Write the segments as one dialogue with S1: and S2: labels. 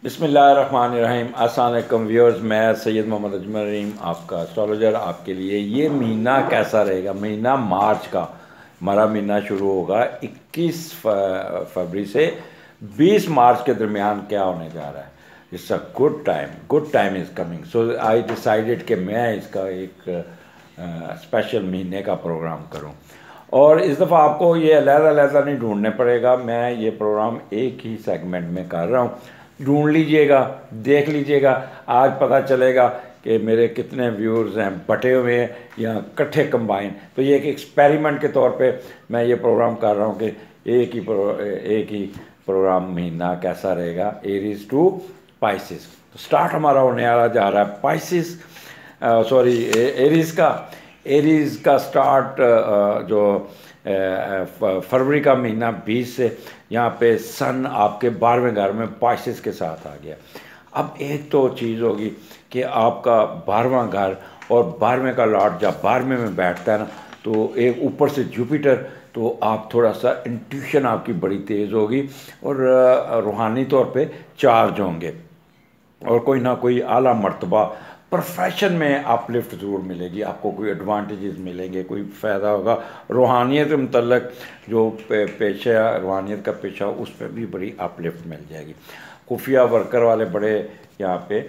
S1: बिस्मिल्लाहिर्रहमानिर्रहीम। अस्सलाम वालेकुम व्यूअर्स, मैं सैयद मोहम्मद अजमल रहीम आपका एस्ट्रोलॉजर। आपके लिए ये महीना कैसा रहेगा। महीना मार्च का हमारा महीना शुरू होगा 21 फरवरी से 20 मार्च के दरमियान क्या होने जा रहा है। It's a good time is coming, so I decided कि मैं इसका एक स्पेशल महीने का प्रोग्राम करूं। और इस दफ़ा आपको ये अलग-अलग नहीं ढूंढने पड़ेगा, मैं ये प्रोग्राम एक ही सेगमेंट में कर रहा हूँ। ढूंढ लीजिएगा, देख लीजिएगा, आज पता चलेगा कि मेरे कितने व्यूअर्स हैं बटे हुए हैं या इकट्ठे कंबाइन। तो ये एक एक्सपेरिमेंट के तौर पे मैं ये प्रोग्राम कर रहा हूँ कि एक ही प्रोग्राम महीना कैसा रहेगा। Aries to Pisces. तो स्टार्ट हमारा होने वाला जा रहा है पाइसिस, सॉरी एरीज़ का स्टार्ट जो फरवरी का महीना 20 से यहाँ पे सन आपके 12वें घर में पाइसिस के साथ आ गया। अब एक तो चीज़ होगी कि आपका 12वां घर और 12वें का लॉर्ड जब 12वें में बैठता है ना, तो एक ऊपर से जुपिटर, तो आप थोड़ा सा इंट्यूशन आपकी बड़ी तेज़ होगी और रूहानी तौर पे चार्ज होंगे और कोई ना कोई आला मर्तबा प्रोफेशन में अपलिफ्ट ज़रूर मिलेगी आपको, कोई एडवांटेजेस मिलेंगे, कोई फ़ायदा होगा। रूहानियत के मतलब जो पेशा रूहानियत का पेशा उस पर भी बड़ी अपलिफ्ट मिल जाएगी। खुफिया वर्कर वाले बड़े यहाँ पे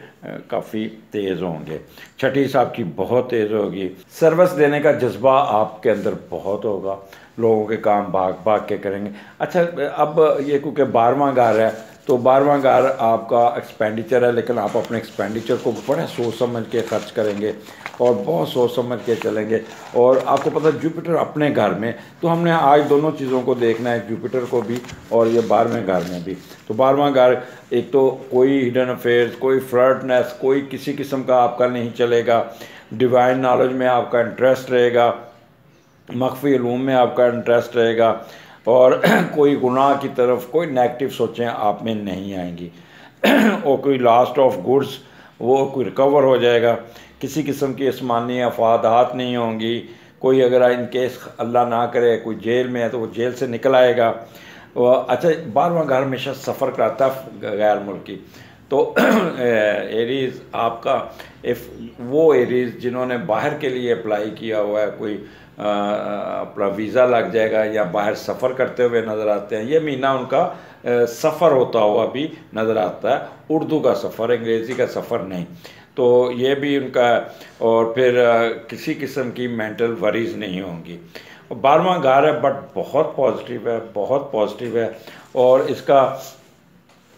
S1: काफ़ी तेज़ होंगे। छठी साहब की बहुत तेज़ होगी। सर्विस देने का जज्बा आपके अंदर बहुत होगा, लोगों के काम भाग भाग के करेंगे। अच्छा, अब ये क्योंकि 12वां घर है तो 12वां घर आपका एक्सपेंडिचर है, लेकिन आप अपने एक्सपेंडिचर को बड़े सोच समझ के खर्च करेंगे और बहुत सोच समझ के चलेंगे। और आपको पता है जुपिटर अपने घर में, तो हमने आज दोनों चीज़ों को देखना है, जुपिटर को भी और ये 12वें घर में भी। तो 12वां घर, एक तो कोई हिडन अफेयर्स, कोई फ्रॉडनेस, कोई किसी किस्म का आपका नहीं चलेगा। डिवाइन नॉलेज में आपका इंटरेस्ट रहेगा, मख्फी इल्म में आपका इंटरेस्ट रहेगा और कोई गुनाह की तरफ कोई नेगेटिव सोचें आप में नहीं आएंगी और कोई लॉस्ट ऑफ गुड्स वो कोई रिकवर हो जाएगा। किसी किस्म की आसमानी अफवादात नहीं होंगी। कोई अगर इन केस अल्लाह ना करे कोई जेल में है तो वो जेल से निकल आएगा। अच्छा, 12वां घर हमेशा सफ़र कराता है गैर मुल्की। तो एरीज़ आपका इफ़ वो एरीज़ जिन्होंने बाहर के लिए अप्लाई किया हुआ है, कोई अपना वीज़ा लग जाएगा या बाहर सफ़र करते हुए नज़र आते हैं, ये महीना उनका सफ़र होता हुआ भी नज़र आता है। उर्दू का सफ़र, अंग्रेज़ी का सफ़र नहीं, तो ये भी उनका। और फिर किसी किस्म की मेंटल वरीज नहीं होंगी। 12वां घर है बट बहुत पॉजिटिव है, बहुत पॉजिटिव है। और इसका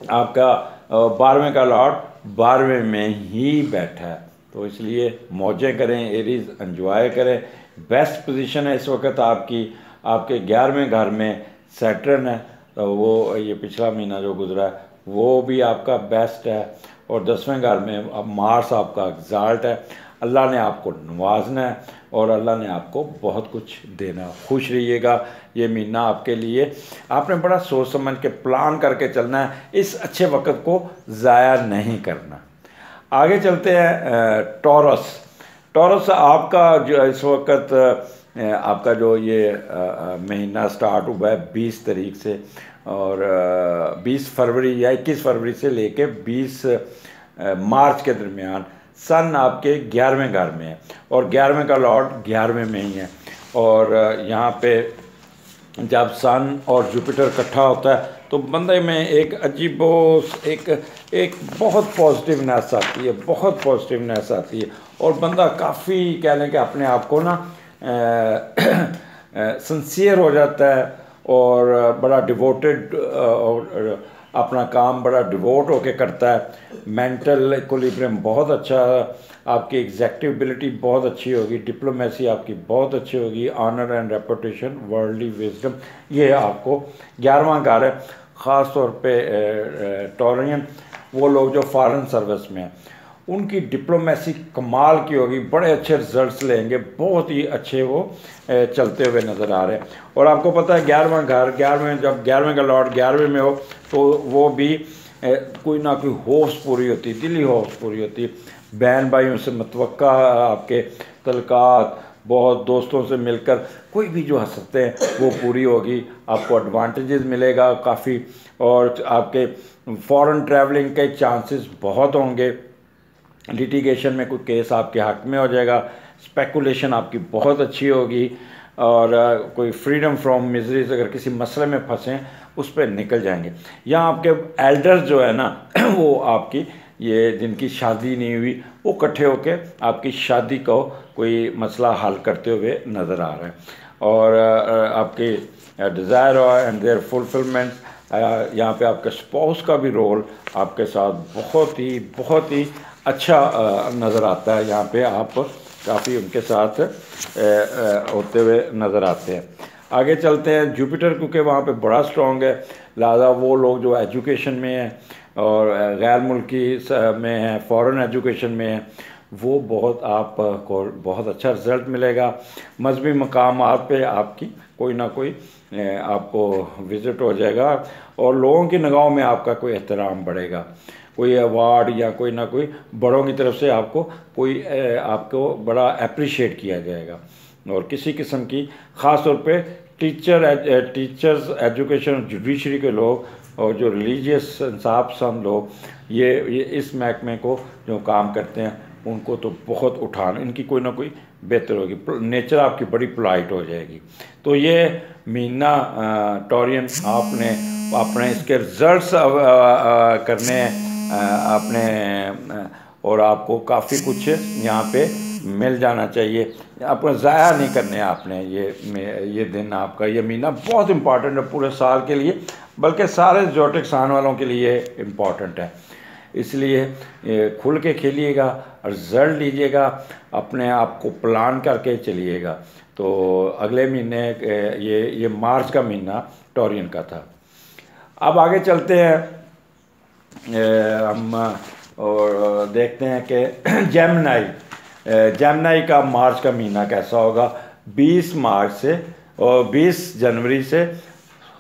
S1: आपका 12वें का लॉर्ड 12वें में ही बैठा है, तो इसलिए मौजें करें, एरीज एंजॉय करें। बेस्ट पोजीशन है इस वक्त आपकी, आपके 11वें घर में सैटर्न है, तो वो ये पिछला महीना जो गुजरा है वो भी आपका बेस्ट है। और 10वें घर में अब मार्स आपका एग्जाल्ट है। अल्लाह ने आपको नवाजना है और अल्लाह ने आपको बहुत कुछ देना। खुश रहिएगा, ये महीना आपके लिए। आपने बड़ा सोच समझ के प्लान करके चलना है, इस अच्छे वक्त को ज़ाया नहीं करना। आगे चलते हैं टॉरस। टॉरस आपका जो इस वक्त आपका जो ये महीना स्टार्ट हुआ है 20 तारीख से और 20 फरवरी या 21 फरवरी से लेके 20 मार्च के दरमियान सन आपके 11वें घर में है और 11वें का लॉर्ड 11वें में ही है। और यहाँ पे जब सन और जुपिटर इकट्ठा होता है तो बंदे में एक अजीबो एक बहुत पॉजिटिवनेस आती है, बहुत पॉजिटिवनेस आती है और बंदा काफ़ी कह लें कि अपने आप को ना सिंसियर हो जाता है और बड़ा डिवोटेड और अपना काम बड़ा डिवोट होके करता है। मेंटल इक्विलिब्रियम बहुत अच्छा, आपकी एग्जेक्टिबिलिटी बहुत अच्छी होगी, डिप्लोमेसी आपकी बहुत अच्छी होगी, honour and reputation, worldly wisdom, ये आपको 11वां घर है। ख़ास तौर पे टॉरियन वो लोग जो फॉरेन सर्विस में हैं उनकी डिप्लोमेसी कमाल की होगी, बड़े अच्छे रिजल्ट्स लेंगे, बहुत ही अच्छे वो चलते हुए नज़र आ रहे हैं। और आपको पता है 11वां घर, 11वें जब 11वें का लॉर्ड 11वें में हो तो वो भी कोई ना कोई होप्स पूरी होती है, दिली होप्स पूरी होती है। बहन भाइयों से मतवक्का आपके तलकात, बहुत दोस्तों से मिलकर कोई भी जो हंसते हैं वो पूरी होगी, आपको एडवांटेजेस मिलेगा काफ़ी, और आपके फॉरेन ट्रैवलिंग के चांसेस बहुत होंगे। लिटिगेशन में कोई केस आपके हक में हो जाएगा, स्पेकुलेशन आपकी बहुत अच्छी होगी, और कोई फ्रीडम फ्रॉम मिजरीज, अगर किसी मसले में फंसें उस पर निकल जाएंगे। यहाँ आपके एल्डर्स जो है ना वो आपकी ये जिनकी शादी नहीं हुई वो इकट्ठे होके आपकी शादी को कोई मसला हल करते हुए नज़र आ रहा है। और आपके डिज़ायर एंड देयर फुलफिलमेंट, यहाँ पे आपके स्पाउस का भी रोल आपके साथ बहुत ही अच्छा नज़र आता है। यहाँ पे आप काफ़ी उनके साथ होते हुए नज़र आते हैं। आगे चलते हैं, जुपिटर क्योंकि वहाँ पे बड़ा स्ट्रॉन्ग है, लिहाजा वो लोग जो एजुकेशन में हैं और गैर मुल्की में हैं, फॉरेन एजुकेशन में हैं, वो बहुत आपको बहुत अच्छा रिज़ल्ट मिलेगा। मजहबी मकामात पे आपकी कोई ना कोई आपको विज़िट हो जाएगा और लोगों की निगाहों में आपका कोई एहतराम बढ़ेगा, कोई अवार्ड या कोई ना कोई बड़ों की तरफ से आपको कोई आपको बड़ा अप्रिशिएट किया जाएगा। और किसी किस्म की ख़ास तौर पे टीचर्स एजुकेशन जुडिशरी के लोग और जो रिलीजियस इंसाफ पसंद लोग ये इस महकमे को जो काम करते हैं उनको तो बहुत उठान, इनकी कोई ना कोई बेहतर होगी, नेचर आपकी बड़ी पोलाइट हो जाएगी। तो ये महीना टॉरियन आपने अपने इसके रिजल्ट्स करने अपने, और आपको काफ़ी कुछ यहाँ पे मिल जाना चाहिए, आपको ज़ाया नहीं करने आपने। ये दिन आपका, ये महीना बहुत इम्पॉर्टेंट है पूरे साल के लिए, बल्कि सारे ज़ोडिएक साइन वालों के लिए इम्पॉर्टेंट है। इसलिए खुल के खेलिएगा, रिजल्ट लीजिएगा, अपने आप को प्लान करके चलिएगा। तो अगले महीने ये मार्च का महीना टॉरियन का था। अब आगे चलते हैं हम और देखते हैं कि जेमिनी का मार्च का महीना कैसा होगा। 20 मार्च से और 20 जनवरी से,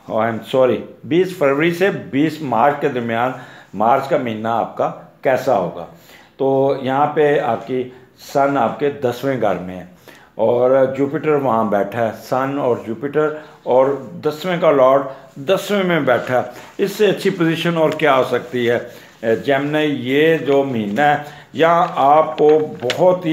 S1: 20 फरवरी से 20 मार्च के दरमियान मार्च का महीना आपका कैसा होगा। तो यहाँ पे आपकी सन आपके 10वें घर में है और जुपिटर वहाँ बैठा है, सन और जुपिटर, और 10वें का लॉर्ड 10वें में बैठा है। इससे अच्छी पोजीशन और क्या हो सकती है। जेमिनी ये जो महीना है यहाँ आपको बहुत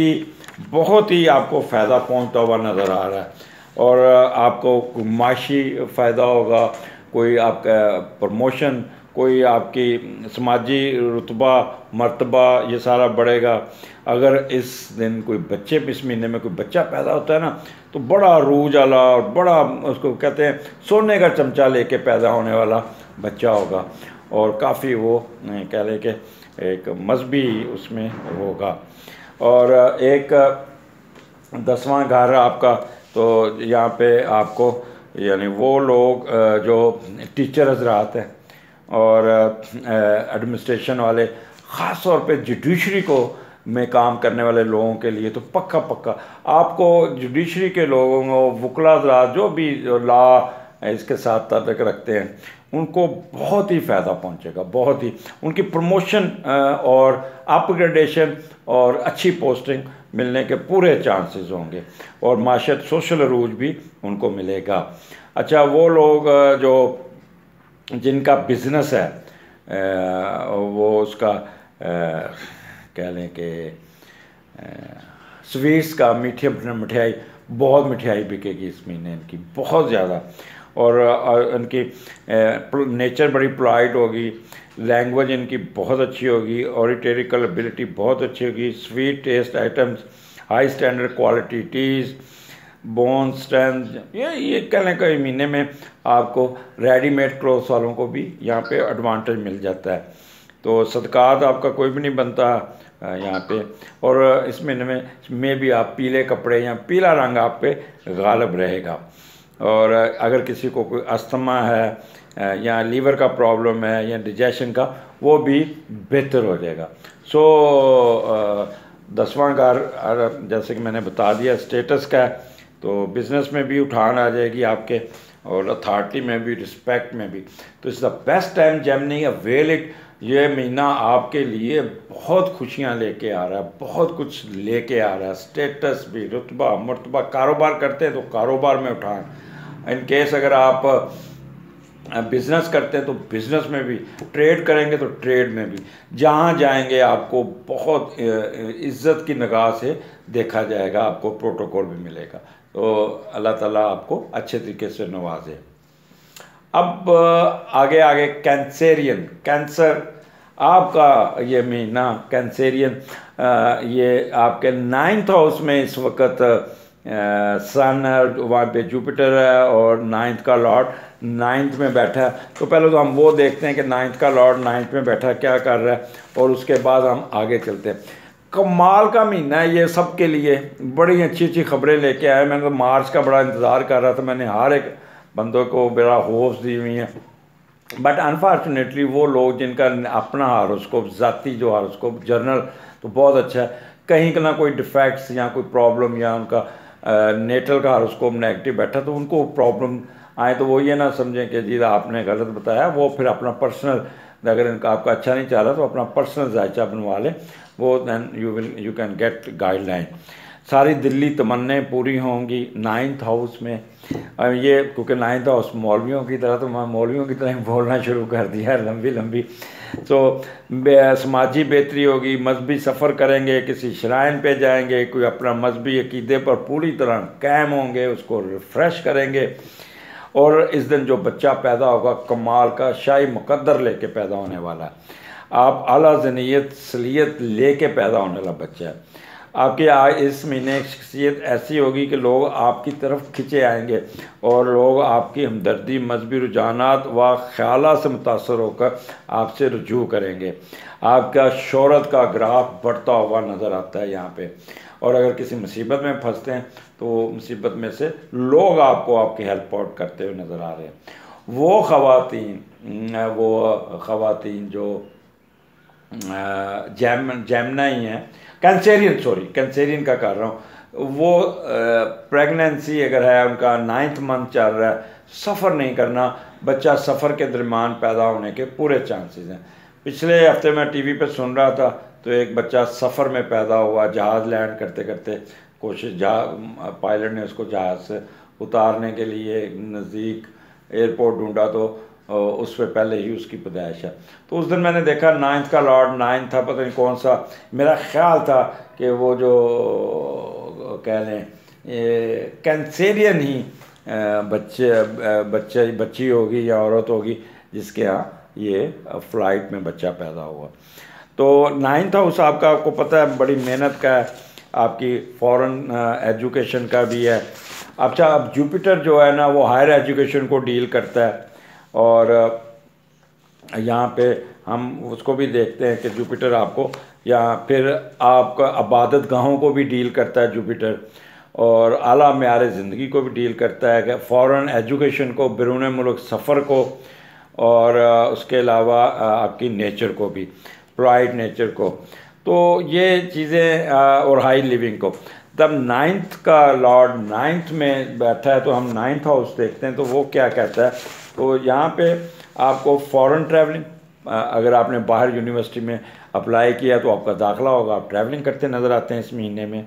S1: ही आपको फ़ायदा पहुँचता हुआ नज़र आ रहा है, और आपको माशी फ़ायदा होगा, कोई आपका प्रमोशन, कोई आपकी समाजी रुतबा मर्तबा ये सारा बढ़ेगा। अगर इस दिन कोई बच्चे, इस महीने में कोई बच्चा पैदा होता है ना, तो बड़ा रूज वाला और बड़ा उसको कहते हैं सोने का चमचा लेके पैदा होने वाला बच्चा होगा, और काफ़ी वो कह लें कि एक मजहबी उसमें होगा। और एक 10वां घर आपका, तो यहाँ पे आपको यानी वो लोग जो टीचर हजरात हैं और एडमिनिस्ट्रेशन वाले, ख़ास तौर पे जुडिशरी को में काम करने वाले लोगों के लिए तो पक्का आपको जुडिशरी के लोगों को, वकला हजरात जो भी लॉ इसके साथ ताल्लुक़ रखते हैं, उनको बहुत ही फ़ायदा पहुंचेगा, बहुत ही उनकी प्रमोशन और अपग्रेडेशन और अच्छी पोस्टिंग मिलने के पूरे चांसेस होंगे, और माशत सोशल अरूज भी उनको मिलेगा। अच्छा, वो लोग जो जिनका बिज़नेस है वो उसका कह लें कि स्वीट्स का, मिठाई, बहुत मिठाई बिकेगी इस महीने इनकी बहुत ज़्यादा, और इनकी नेचर बड़ी पोलाइट होगी, लैंग्वेज इनकी बहुत अच्छी होगी, ऑडिटोरिकल एबिलिटी बहुत अच्छी होगी, sweet taste items, high standard quality teas, bone strength, ये कहने का महीने में आपको रेडीमेड क्लोथ्स वालों को भी यहाँ पे एडवांटेज मिल जाता है। तो सदकात आपका कोई भी नहीं बनता यहाँ पे, और इस महीने में भी आप पीले कपड़े या पीला रंग आप पे गालिब रहेगा। और अगर किसी को कोई अस्थमा है या लीवर का प्रॉब्लम है या डिजेशन का, वो भी बेहतर हो जाएगा। सो 10वां घर जैसे कि मैंने बता दिया स्टेटस का है, तो बिज़नेस में भी उठान आ जाएगी आपके, और अथॉरिटी में भी, रिस्पेक्ट में भी। तो it's the best time Gemini, avail it ये महीना आपके लिए बहुत खुशियां लेके आ रहा है, बहुत कुछ लेके आ रहा है, स्टेटस भी, रुतबा मर्तबा। कारोबार करते हैं तो कारोबार में उठान, इन केस अगर आप बिज़नेस करते हैं तो बिज़नेस में भी, ट्रेड करेंगे तो ट्रेड में भी, जहाँ जाएंगे आपको बहुत इज़्ज़त की निगाह से देखा जाएगा, आपको प्रोटोकॉल भी मिलेगा। तो अल्लाह ताला आपको अच्छे तरीके से नवाजे। अब आगे आगे कैंसेरियन, कैंसर आपका ये महीना कैंसेरियन, ये आपके 9th हाउस में इस वक्त सन है, वहाँ पे जुपिटर है और 9th का लॉर्ड 9th में बैठा है। तो पहले तो हम वो देखते हैं कि 9th का लॉर्ड 9th में बैठा क्या कर रहा है, और उसके बाद हम आगे चलते हैं। कमाल का महीना है ये सबके लिए, बड़ी अच्छी अच्छी खबरें लेके आए। मैंने तो मार्च का बड़ा इंतज़ार कर रहा था, मैंने हर एक बंदों को बड़ा होप्स दी हुई है, बट अनफॉर्चुनेटली वो लोग जिनका अपना हारोस्कोप, ज़ाती जो हारोस्कोप जर्नल तो बहुत अच्छा है, कहीं का ना कोई डिफेक्ट्स या कोई प्रॉब्लम, या उनका नेटल का हारोस्कोप नेगेटिव बैठा तो उनको प्रॉब्लम आए, तो वो ये ना समझें कि जी आपने गलत बताया। वो फिर अपना पर्सनल, अगर इनका आपका अच्छा नहीं चल रहा तो अपना पर्सनल जायचा बनवा लें, वो then you can get guideline. सारी दिल्ली तमन्नाएं पूरी होंगी 9th हाउस में। ये क्योंकि 9th हाउस मौलवियों की तरह, तो मैं मौलवियों की तरह बोलना शुरू कर दिया है, लंबी लंबी। तो समाजी बेहतरी होगी, मजहबी सफ़र करेंगे, किसी श्राइन पे जाएंगे, कोई अपना मजहबी अकीदे पर पूरी तरह कायम होंगे, उसको रिफ़्रेश करेंगे। और इस दिन जो बच्चा पैदा होगा कमाल का शाही मुकद्दर लेके पैदा होने वाला है। आप आला ज़नीयत सलीयत लेके पैदा होने वाला बच्चा है। आपकी इस महीने शख्सियत ऐसी होगी कि लोग आपकी तरफ खिंचे आएंगे और लोग आपकी हमदर्दी, मजहबी रुझानात व ख्यालात से मुतासर होकर आपसे रुजू करेंगे। आपका शोहरत का ग्राफ बढ़ता हुआ नज़र आता है यहाँ पे। और अगर किसी मुसीबत में फंसते हैं तो मुसीबत में से लोग आपको आपकी हेल्प आउट करते हुए नज़र आ रहे हैं। वो ख़वातीन जो जैमनाई हैं, कैंसेरियन का कर रहा हूँ, वो प्रेगनेंसी अगर है, उनका 9th मंथ चल रहा है, सफ़र नहीं करना, बच्चा सफ़र के दरमियान पैदा होने के पूरे चांसेस हैं। पिछले हफ्ते मैं टीवी पे सुन रहा था तो एक बच्चा सफ़र में पैदा हुआ, जहाज़ लैंड करते करते कोशिश, पायलट ने उसको जहाज़ से उतारने के लिए नज़दीक एयरपोर्ट ढूंढा तो उस पर पहले ही उसकी पैदाइश है। तो उस दिन मैंने देखा 9th का लॉर्ड 9 था, पता नहीं कौन सा, मेरा ख्याल था कि वो जो कह लें कैंसेरियन ही बच्ची होगी या औरत होगी जिसके यहाँ ये फ़्लाइट में बच्चा पैदा हुआ। तो 9th हाउस आपको पता है बड़ी मेहनत का है, आपकी फॉरेन एजुकेशन का भी है। अच्छा, अब जुपिटर जो है ना वो हायर एजुकेशन को डील करता है, और यहाँ पे हम उसको भी देखते हैं कि जुपिटर आपको, या फिर आपका इबादत गाहों को भी डील करता है जुपिटर, और आला मेयार ज़िंदगी को भी डील करता है, कि फ़ॉरेन एजुकेशन को, बैरून मुल्क सफ़र को, और उसके अलावा आपकी नेचर को भी, पोलाइट नेचर को। तो ये चीज़ें, और हाई लिविंग को। तब 9th का लॉर्ड 9th में बैठा है तो हम 9th हाउस देखते हैं तो वो क्या कहता है। तो यहाँ पे आपको फ़ॉरेन ट्रैवलिंग, अगर आपने बाहर यूनिवर्सिटी में अप्लाई किया तो आपका दाखिला होगा, आप ट्रैवलिंग करते नज़र आते हैं इस महीने में।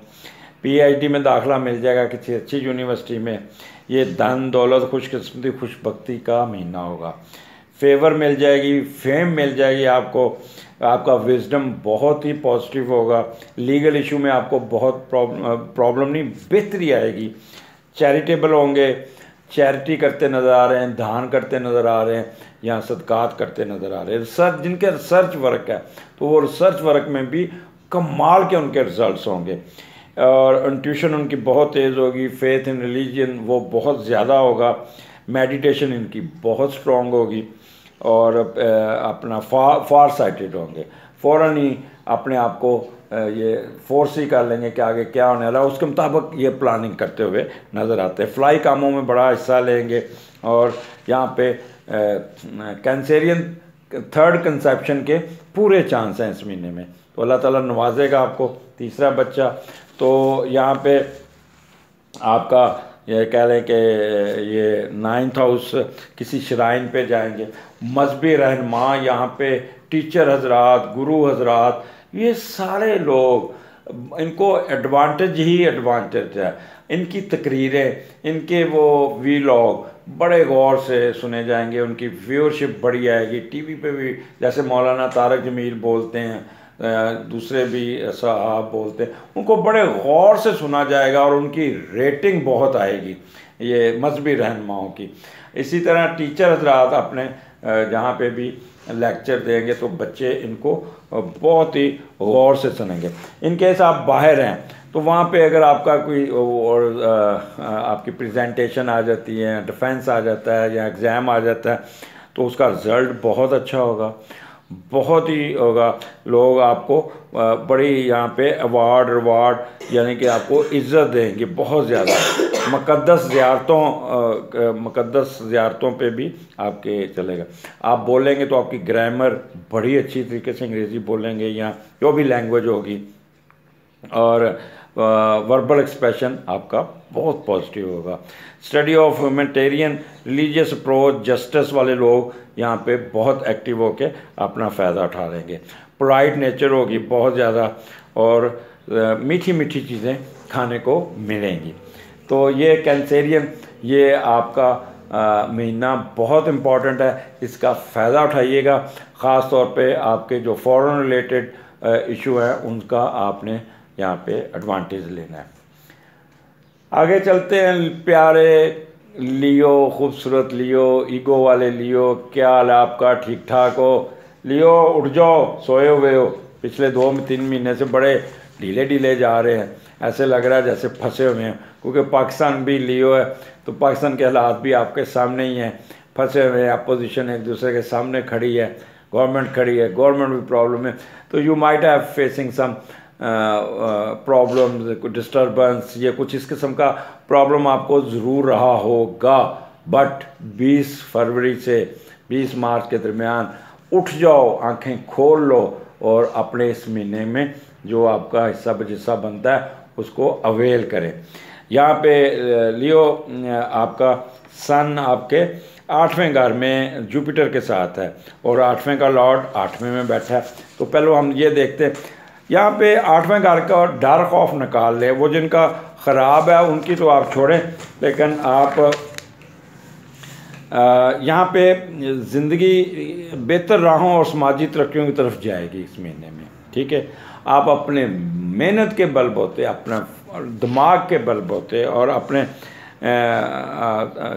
S1: PhD में दाखिला मिल जाएगा किसी अच्छी यूनिवर्सिटी में। ये धन दौलत, खुशकिस्मती, खुशबख्ती का महीना होगा। फेवर मिल जाएगी, फेम मिल जाएगी आपको, आपका विजडम बहुत ही पॉजिटिव होगा। लीगल इशू में आपको बहुत प्रॉब्लम नहीं, बेहतरी आएगी। चैरिटेबल होंगे, चैरिटी करते नज़र आ रहे हैं, दान करते नज़र आ रहे हैं, या सदकात करते नज़र आ रहे हैं। रिसर्च, जिनके रिसर्च वर्क है तो वो रिसर्च वर्क में भी कमाल के उनके रिजल्ट्स होंगे, और इंट्यूशन उनकी बहुत तेज़ होगी। फेथ इन रिलीजन वो बहुत ज़्यादा होगा। मेडिटेशन इनकी बहुत स्ट्रॉन्ग होगी, और अपना फार साइटेड होंगे। फ़ौरन ही अपने आप को ये फोर्स ही कर लेंगे कि आगे क्या होने वाला है, उसके मुताबिक ये प्लानिंग करते हुए नज़र आते हैं। फ्लाई कामों में बड़ा हिस्सा लेंगे, और यहाँ पे कैंसेरियन 3rd कंसेप्शन के पूरे चांस हैं इस महीने में। तो अल्लाह ताला नवाजेगा आपको तीसरा बच्चा। तो यहाँ पे आपका ये कह लें कि ये 9th हाउस, किसी श्राइन पे जाएंगे, मजहबी रहनुमा यहाँ पे टीचर हजरात, गुरु हजरात, ये सारे लोग, इनको एडवांटेज ही एडवांटेज है। इनकी तकरीरें, इनके वो वीलॉग बड़े गौर से सुने जाएंगे, उनकी व्यूअरशिप बढ़ी आएगी। टीवी पे भी जैसे मौलाना तारक जमील बोलते हैं, दूसरे भी साहब बोलते हैं, उनको बड़े गौर से सुना जाएगा और उनकी रेटिंग बहुत आएगी ये मजहबी रहनुमाओं की। इसी तरह टीचर हजरात अपने जहाँ पे भी लेक्चर देंगे तो बच्चे इनको बहुत ही गौर से सुनेंगे। इनकेस आप बाहर हैं तो वहाँ पे अगर आपका कोई और आपकी प्रेजेंटेशन आ जाती है, डिफेंस आ जाता है या एग्ज़ाम आ जाता है, तो उसका रिज़ल्ट बहुत अच्छा होगा, बहुत ही होगा। लोग आपको बड़ी यहाँ पे अवार्ड रिवार्ड यानी कि आपको इज़्ज़त देंगे बहुत ज़्यादा। मुक़द्दस ज़ियारतों पे भी आपके चलेगा। आप बोलेंगे तो आपकी ग्रामर बड़ी अच्छी तरीके से अंग्रेज़ी बोलेंगे या जो भी लैंग्वेज होगी, और वर्बल एक्सप्रेशन आपका बहुत पॉजिटिव होगा। Study of humanitarian religious approach, justice वाले लोग यहाँ पे बहुत एक्टिव होके अपना फ़ायदा उठा लेंगे। पोलाइट नेचर होगी बहुत ज़्यादा, और मीठी मीठी चीज़ें खाने को मिलेंगी। तो ये कैंसेरियन, ये आपका महीना बहुत इम्पॉर्टेंट है, इसका फ़ायदा उठाइएगा। ख़ास तौर पे आपके जो फॉरेन रिलेटेड इशू हैं उनका आपने यहाँ पे एडवांटेज लेना है। आगे चलते हैं। प्यारे लियो, खूबसूरत लियो, ईगो वाले लियो, क्या हाल है आपका? ठीक ठाक हो? लियो उठ जाओ, सोए हुए हो। पिछले 2-3 महीने से बड़े ढीले ढीले जा रहे हैं, ऐसे लग रहा है जैसे फंसे हुए हैं, क्योंकि पाकिस्तान भी लियो है तो पाकिस्तान के हालात भी आपके सामने ही हैं, फंसे हुए हैं। अपोजिशन एक दूसरे के सामने खड़ी है, गवर्नमेंट खड़ी है, गवर्नमेंट भी प्रॉब्लम है। तो you might have facing some problems, कुछ डिस्टर्बेंस, ये कुछ इस किस्म का प्रॉब्लम आपको ज़रूर रहा होगा। बट 20 फरवरी से 20 मार्च के दरमियान उठ जाओ, आंखें खोल लो और अपने इस महीने में जो आपका हिस्सा बजिस्सा बनता है उसको अवेल करें। यहाँ पे लियो आपका सन आपके 8वें घर में जुपिटर के साथ है और 8वें का लॉर्ड 8वें में बैठा है। तो पहले हम ये देखते हैं, यहाँ पे 8वें घर का डर खौफ निकाल ले। वो जिनका ख़राब है उनकी तो आप छोड़ें, लेकिन आप यहाँ पे ज़िंदगी बेहतर राहों और समाजी तरक्कियों की तरफ जाएगी इस महीने में। ठीक है, आप अपने मेहनत के बलबूते, अपना दिमाग के बलबूते और अपने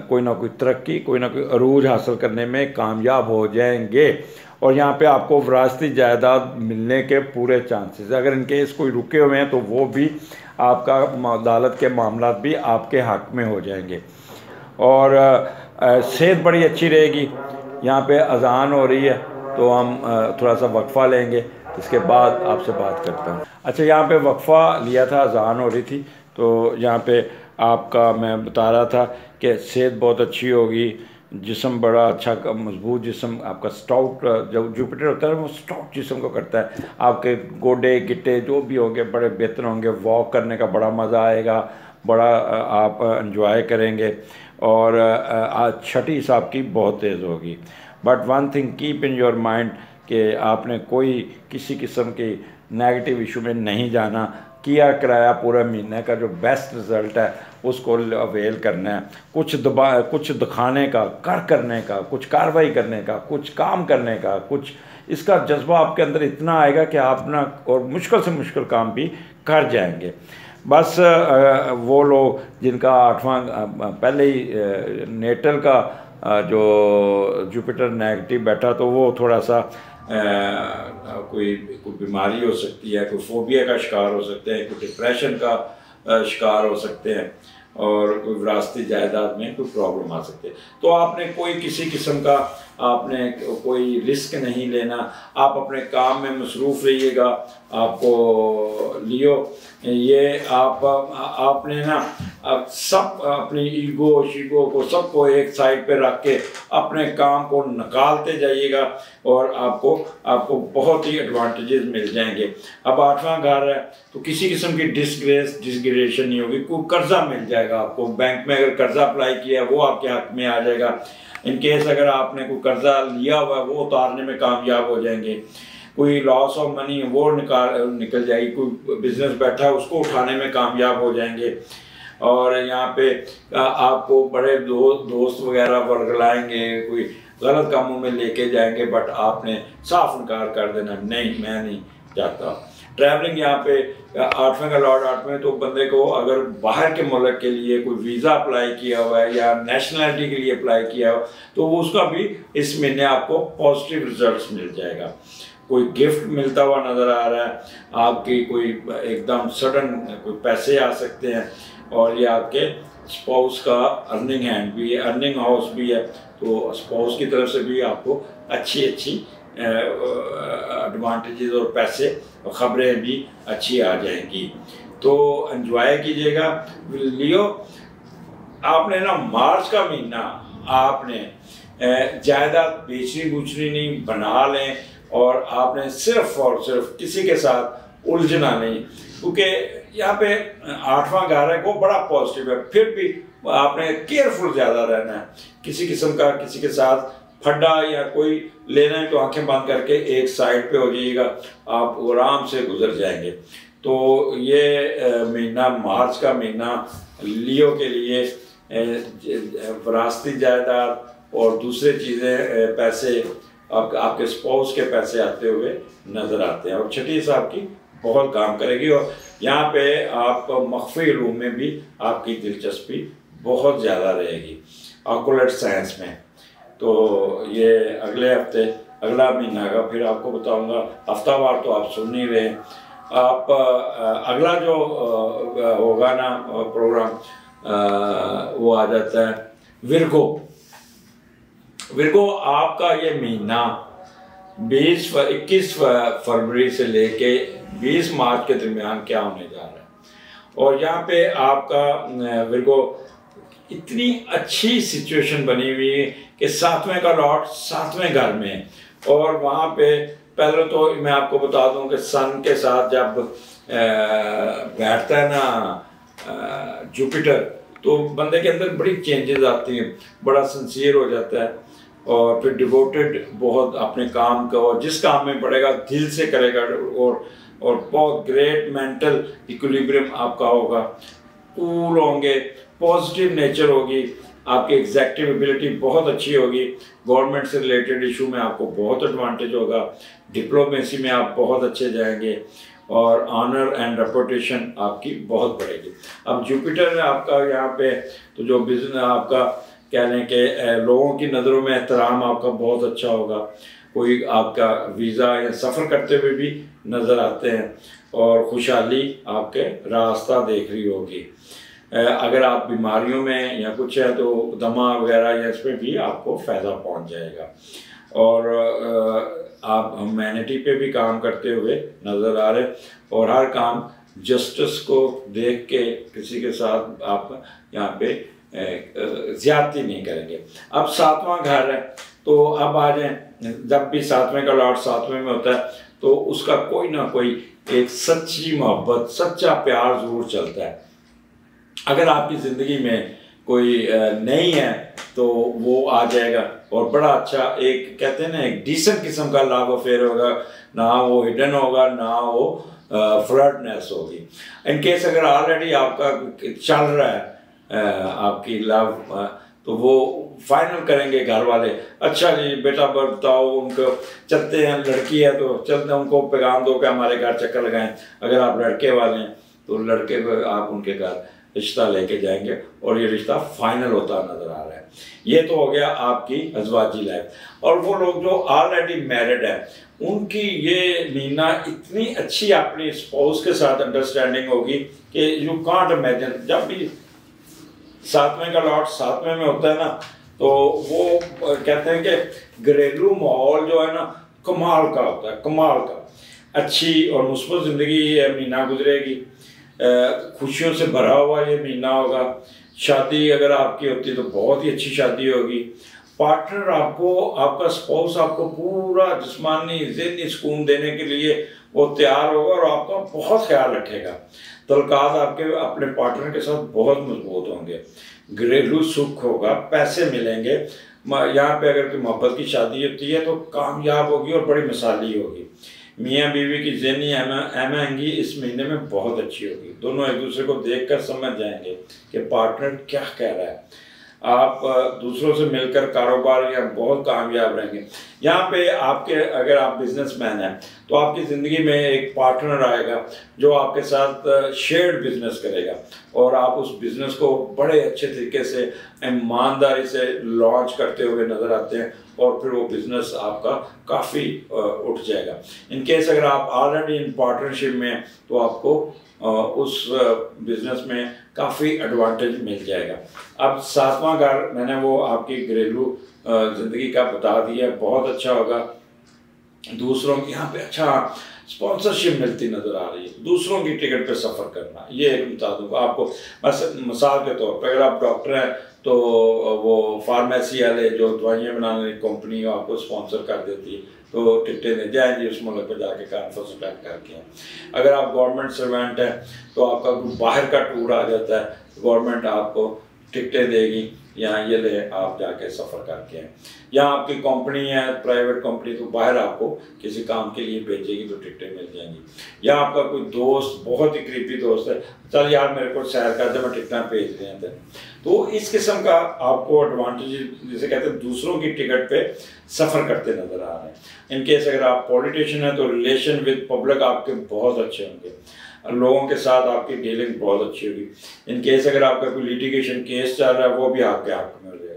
S1: कोई ना कोई तरक्की, कोई ना कोई अरूज हासिल करने में कामयाब हो जाएंगे। और यहाँ पे आपको विरासती जायदाद मिलने के पूरे चांसेस है। अगर इनके कोई रुके हुए हैं तो वो भी आपका अदालत के मामला भी आपके हक में हो जाएंगे। और सेहत बड़ी अच्छी रहेगी। यहाँ पे अजान हो रही है तो हम थोड़ा सा वक्फ़ा लेंगे, इसके बाद आपसे बात करता हूँ। अच्छा, यहाँ पे वक्फ़ा लिया था, अजान हो रही थी, तो यहाँ पे आपका मैं बता रहा था कि सेहत बहुत अच्छी होगी, जिस्म बड़ा अच्छा मजबूत जिस्म आपका स्टाउट, जब जुपिटर होता है वो स्टाउट जिस्म को करता है। आपके गोडे गिट्टे जो भी होंगे बड़े बेहतर होंगे, वॉक करने का बड़ा मज़ा आएगा, बड़ा आप एंजॉय करेंगे। और छठी हिसाब की बहुत तेज़ होगी। But one thing keep in your mind कि आपने कोई किसी किस्म की नेगेटिव इशू में नहीं जाना। किया कराया पूरा महीने का जो बेस्ट रिज़ल्ट है उसको अवेल करना है। कुछ दिखाने का, करने का, कुछ कार्रवाई करने का, कुछ काम करने का, कुछ इसका जज्बा आपके अंदर इतना आएगा कि आप ना और मुश्किल से मुश्किल काम भी कर जाएंगे। बस वो लोग जिनका 8वां पहले ही नेटल का जो जुपिटर नेगेटिव बैठा, तो वो थोड़ा सा कोई बीमारी हो सकती है, कोई फोबिया का शिकार हो सकते हैं, कोई डिप्रेशन का शिकार हो सकते हैं, और कोई विरासती जायदाद में कोई प्रॉब्लम आ सकती है। तो आपने कोई किसी किस्म का आपने कोई रिस्क नहीं लेना, आप अपने काम में मसरूफ़ रहिएगा। आपको लियो ये आपने ना अब सब अपनी ईगो शीगो को सबको एक साइड पे रख के अपने काम को निकालते जाइएगा और आपको बहुत ही एडवांटेजेस मिल जाएंगे। अब 8वां घर है तो किसी किस्म की डिसग्रेडेशन नहीं होगी। कोई कर्जा मिल जाएगा आपको, बैंक में अगर कर्जा अप्लाई किया है वो आपके हक में आ जाएगा। इन केस अगर आपने कोई कर्जा लिया हुआ है वो उतारने में कामयाब हो जाएंगे, कोई लॉस ऑफ मनी वो निकल जाएगी, कोई बिजनेस बैठा है उसको उठाने में कामयाब हो जाएंगे। और यहाँ पे आपको बड़े दोस्त वगैरह वर्गलाएंगे, कोई गलत कामों में लेके जाएंगे, बट आपने साफ इनकार कर देना, नहीं मैं नहीं चाहता। ट्रैवलिंग यहाँ पे 8वें का लॉर्ड 8वें, तो बंदे को अगर बाहर के मुल्क के लिए कोई वीज़ा अप्लाई किया हुआ है या नेशनलिटी के लिए अप्लाई किया हो तो वो उसका भी इस महीने आपको पॉजिटिव रिजल्ट्स मिल जाएगा। कोई गिफ्ट मिलता हुआ नज़र आ रहा है, आपकी कोई एकदम सडन कोई पैसे आ सकते हैं, और ये आपके स्पाउस का अर्निंग हैंड भी है, अर्निंग हाउस भी है, तो स्पाउस की तरफ से भी आपको अच्छी एडवांटेजेस और पैसे और ख़बरें भी अच्छी आ जाएंगी। तो एंजॉय कीजिएगा। लियो, आपने ना मार्च का महीना आपने जायदाद बेचनी बूचनी नहीं, बना लें, और आपने सिर्फ और सिर्फ किसी के साथ उलझना नहीं, क्योंकि यहाँ पे 8वां घर है वो बड़ा पॉजिटिव है, फिर भी आपने केयरफुल ज़्यादा रहना है। किसी किस्म का किसी के साथ फड्डा या कोई लेना है तो आंखें बंद करके एक साइड पे हो जाइएगा, आप आराम से गुजर जाएंगे। तो ये महीना, मार्च का महीना लियो के लिए विरासती जायदाद और दूसरे चीज़ें, पैसे आपके स्पाउस के पैसे आते हुए नज़र आते हैं, और छठी साहब की बहुत काम करेगी। और यहाँ पे आप मख्फी इल्म में भी आपकी दिलचस्पी बहुत ज़्यादा रहेगी, ऑकुलट साइंस में। तो ये अगले हफ्ते, अगला महीना का फिर आपको बताऊंगा, हफ्तावार तो आप सुन नहीं रहे। आप अगला जो होगा ना प्रोग्राम, वो आ जाता है विर्गो। विर्गो, आपका ये महीना 21 फरवरी से लेके 20 मार्च के दरमियान क्या होने जा रहा है। और यहाँ पे आपका विर्गो इतनी अच्छी सिचुएशन बनी हुई है कि 7वें का लॉट 7वें घर में, और वहाँ पे पहले तो मैं आपको बता दूं कि सन के साथ जब बैठता है ना जुपिटर, तो बंदे के अंदर बड़ी चेंजेस आती हैं, बड़ा सिंसियर हो जाता है, और फिर डिवोटेड बहुत अपने काम का, और जिस काम में पड़ेगा दिल से करेगा, और बहुत ग्रेट मेंटल इक्विलिब्रियम आपका होगा, कूल होंगे, पॉजिटिव नेचर होगी, आपकी एग्जेक्टिव एबिलिटी बहुत अच्छी होगी, गवर्नमेंट से रिलेटेड इशू में आपको बहुत एडवांटेज होगा, डिप्लोमेसी में आप बहुत अच्छे जाएंगे, और ऑनर एंड रेपुटेशन आपकी बहुत बढ़ेगी। अब जुपिटर आपका यहाँ पे, तो जो बिजनेस आपका कह लें कि लोगों की नज़रों में एहतराम आपका बहुत अच्छा होगा, कोई आपका वीज़ा या सफ़र करते हुए भी नज़र आते हैं, और खुशहाली आपके रास्ता देख रही होगी। अगर आप बीमारियों में या कुछ है तो दमा वगैरह या इसमें भी आपको फ़ायदा पहुंच जाएगा, और आप ह्यूमैनिटी पे भी काम करते हुए नज़र आ रहे, और हर काम जस्टिस को देख के किसी के साथ आप यहाँ पे ज़्यादती नहीं करेंगे। अब 7वां घर है, तो अब आ जाए, जब भी 7वें का लॉर्ड 7वें में होता है तो उसका कोई ना कोई एक सच्ची मोहब्बत, सच्चा प्यार ज़रूर चलता है। अगर आपकी ज़िंदगी में कोई नहीं है तो वो आ जाएगा, और बड़ा अच्छा एक कहते हैं ना एक डिसेंट किस्म का लव अफेयर होगा, ना वो हिडन होगा ना वो फ्लर्टनेस होगी। इन केस अगर ऑलरेडी आपका चल रहा है आपकी लव, तो वो फाइनल करेंगे घर वाले, अच्छा जी बेटा बताओ, उनको चलते हैं, लड़की है तो चलते हैं, उनको पैगाम दो कि हमारे घर चक्कर लगाएं। अगर आप लड़के वाले हैं तो लड़के को आप उनके घर रिश्ता लेके जाएंगे, और ये रिश्ता फाइनल होता नज़र आ रहा है। ये तो हो गया आपकी अज़वाजी लाइफ। और वो लोग जो ऑलरेडी मैरिड है उनकी ये महीना इतनी अच्छी अपनी स्पाउस के साथ अंडरस्टैंडिंग होगी कि यू कांट इमेजिन। जब भी 7वें का लॉर्ड 7वें में होता है ना, तो वो कहते हैं कि घरेलू माहौल जो है ना कमाल का होता है, कमाल का। अच्छी और मुस्बत ज़िंदगी ये महीना गुजरेगी, खुशियों से भरा हुआ ये महीना होगा। शादी अगर आपकी होती तो बहुत ही अच्छी शादी होगी। पार्टनर आपको, आपका स्पाउस आपको पूरा जिस्मानी ज़हनी सुकून देने के लिए वो तैयार होगा और आपका बहुत ख्याल रखेगा। तल्कात आपके अपने पार्टनर के साथ बहुत मजबूत होंगे, घरेलू सुख होगा, पैसे मिलेंगे, यहाँ पे अगर कोई मोहब्बत की शादी होती है तो कामयाब होगी और बड़ी मिसाली होगी। मियाँ बीवी की ज़हनी हमआहंगी इस महीने में बहुत अच्छी होगी। दोनों एक दूसरे को देखकर समझ जाएंगे कि पार्टनर क्या कह रहा है। आप दूसरों से मिलकर कारोबार या बहुत कामयाब रहेंगे। यहाँ पे आपके अगर आप बिजनेसमैन हैं तो आपकी ज़िंदगी में एक पार्टनर आएगा जो आपके साथ शेयर्ड बिजनेस करेगा और आप उस बिजनेस को बड़े अच्छे तरीके से ईमानदारी से लॉन्च करते हुए नज़र आते हैं और फिर वो बिज़नेस आपका काफ़ी उठ जाएगा। इन केस अगर आप ऑलरेडी इन पार्टनरशिप में हैं तो आपको उस बिज़नेस में काफ़ी एडवांटेज मिल जाएगा। अब 7वां घर मैंने वो आपकी घरेलू ज़िंदगी का बता दिया, बहुत अच्छा होगा। दूसरों की यहाँ पे अच्छा स्पॉन्सरशिप मिलती नज़र आ रही है। दूसरों की टिकट पे सफ़र करना, ये एक बता दूँगा आपको। बस मिसाल के तौर पर अगर आप डॉक्टर हैं तो वो फार्मेसी वाले जो दवाइयाँ बनाने की कंपनी आपको स्पॉन्सर कर देती है तो टिकटें दे जाएंगी उस मुल्क पर जाके कॉन्फ्रेंस अटेंड करके। अगर आप गवर्नमेंट सर्वेंट हैं तो आपका बाहर का टूर आ जाता है, गवर्नमेंट आपको टिकटें देगी, यहाँ ये ले आप जाके सफ़र करके हैं। या आपकी कंपनी है प्राइवेट कंपनी तो बाहर आपको किसी काम के लिए भेजेगी तो टिकटें मिल जाएंगी। या आपका कोई दोस्त बहुत ही करीबी दोस्त है, चल यार मेरे को सैर कर दे, मैं टिकटें भेज रहे हैं। तो इस किस्म का आपको एडवांटेज जिसे कहते हैं दूसरों की टिकट पे सफ़र करते नज़र आ रहे हैं। इनकेस अगर आप पॉलिटिशियन हैं तो रिलेशन विद पब्लिक आपके बहुत अच्छे होंगे, लोगों के साथ आपकी डीलिंग बहुत अच्छी होगी। इन केस अगर आपका कोई लिटिगेशन केस चल रहा है वो भी आपके हाथ में हो जाएगा।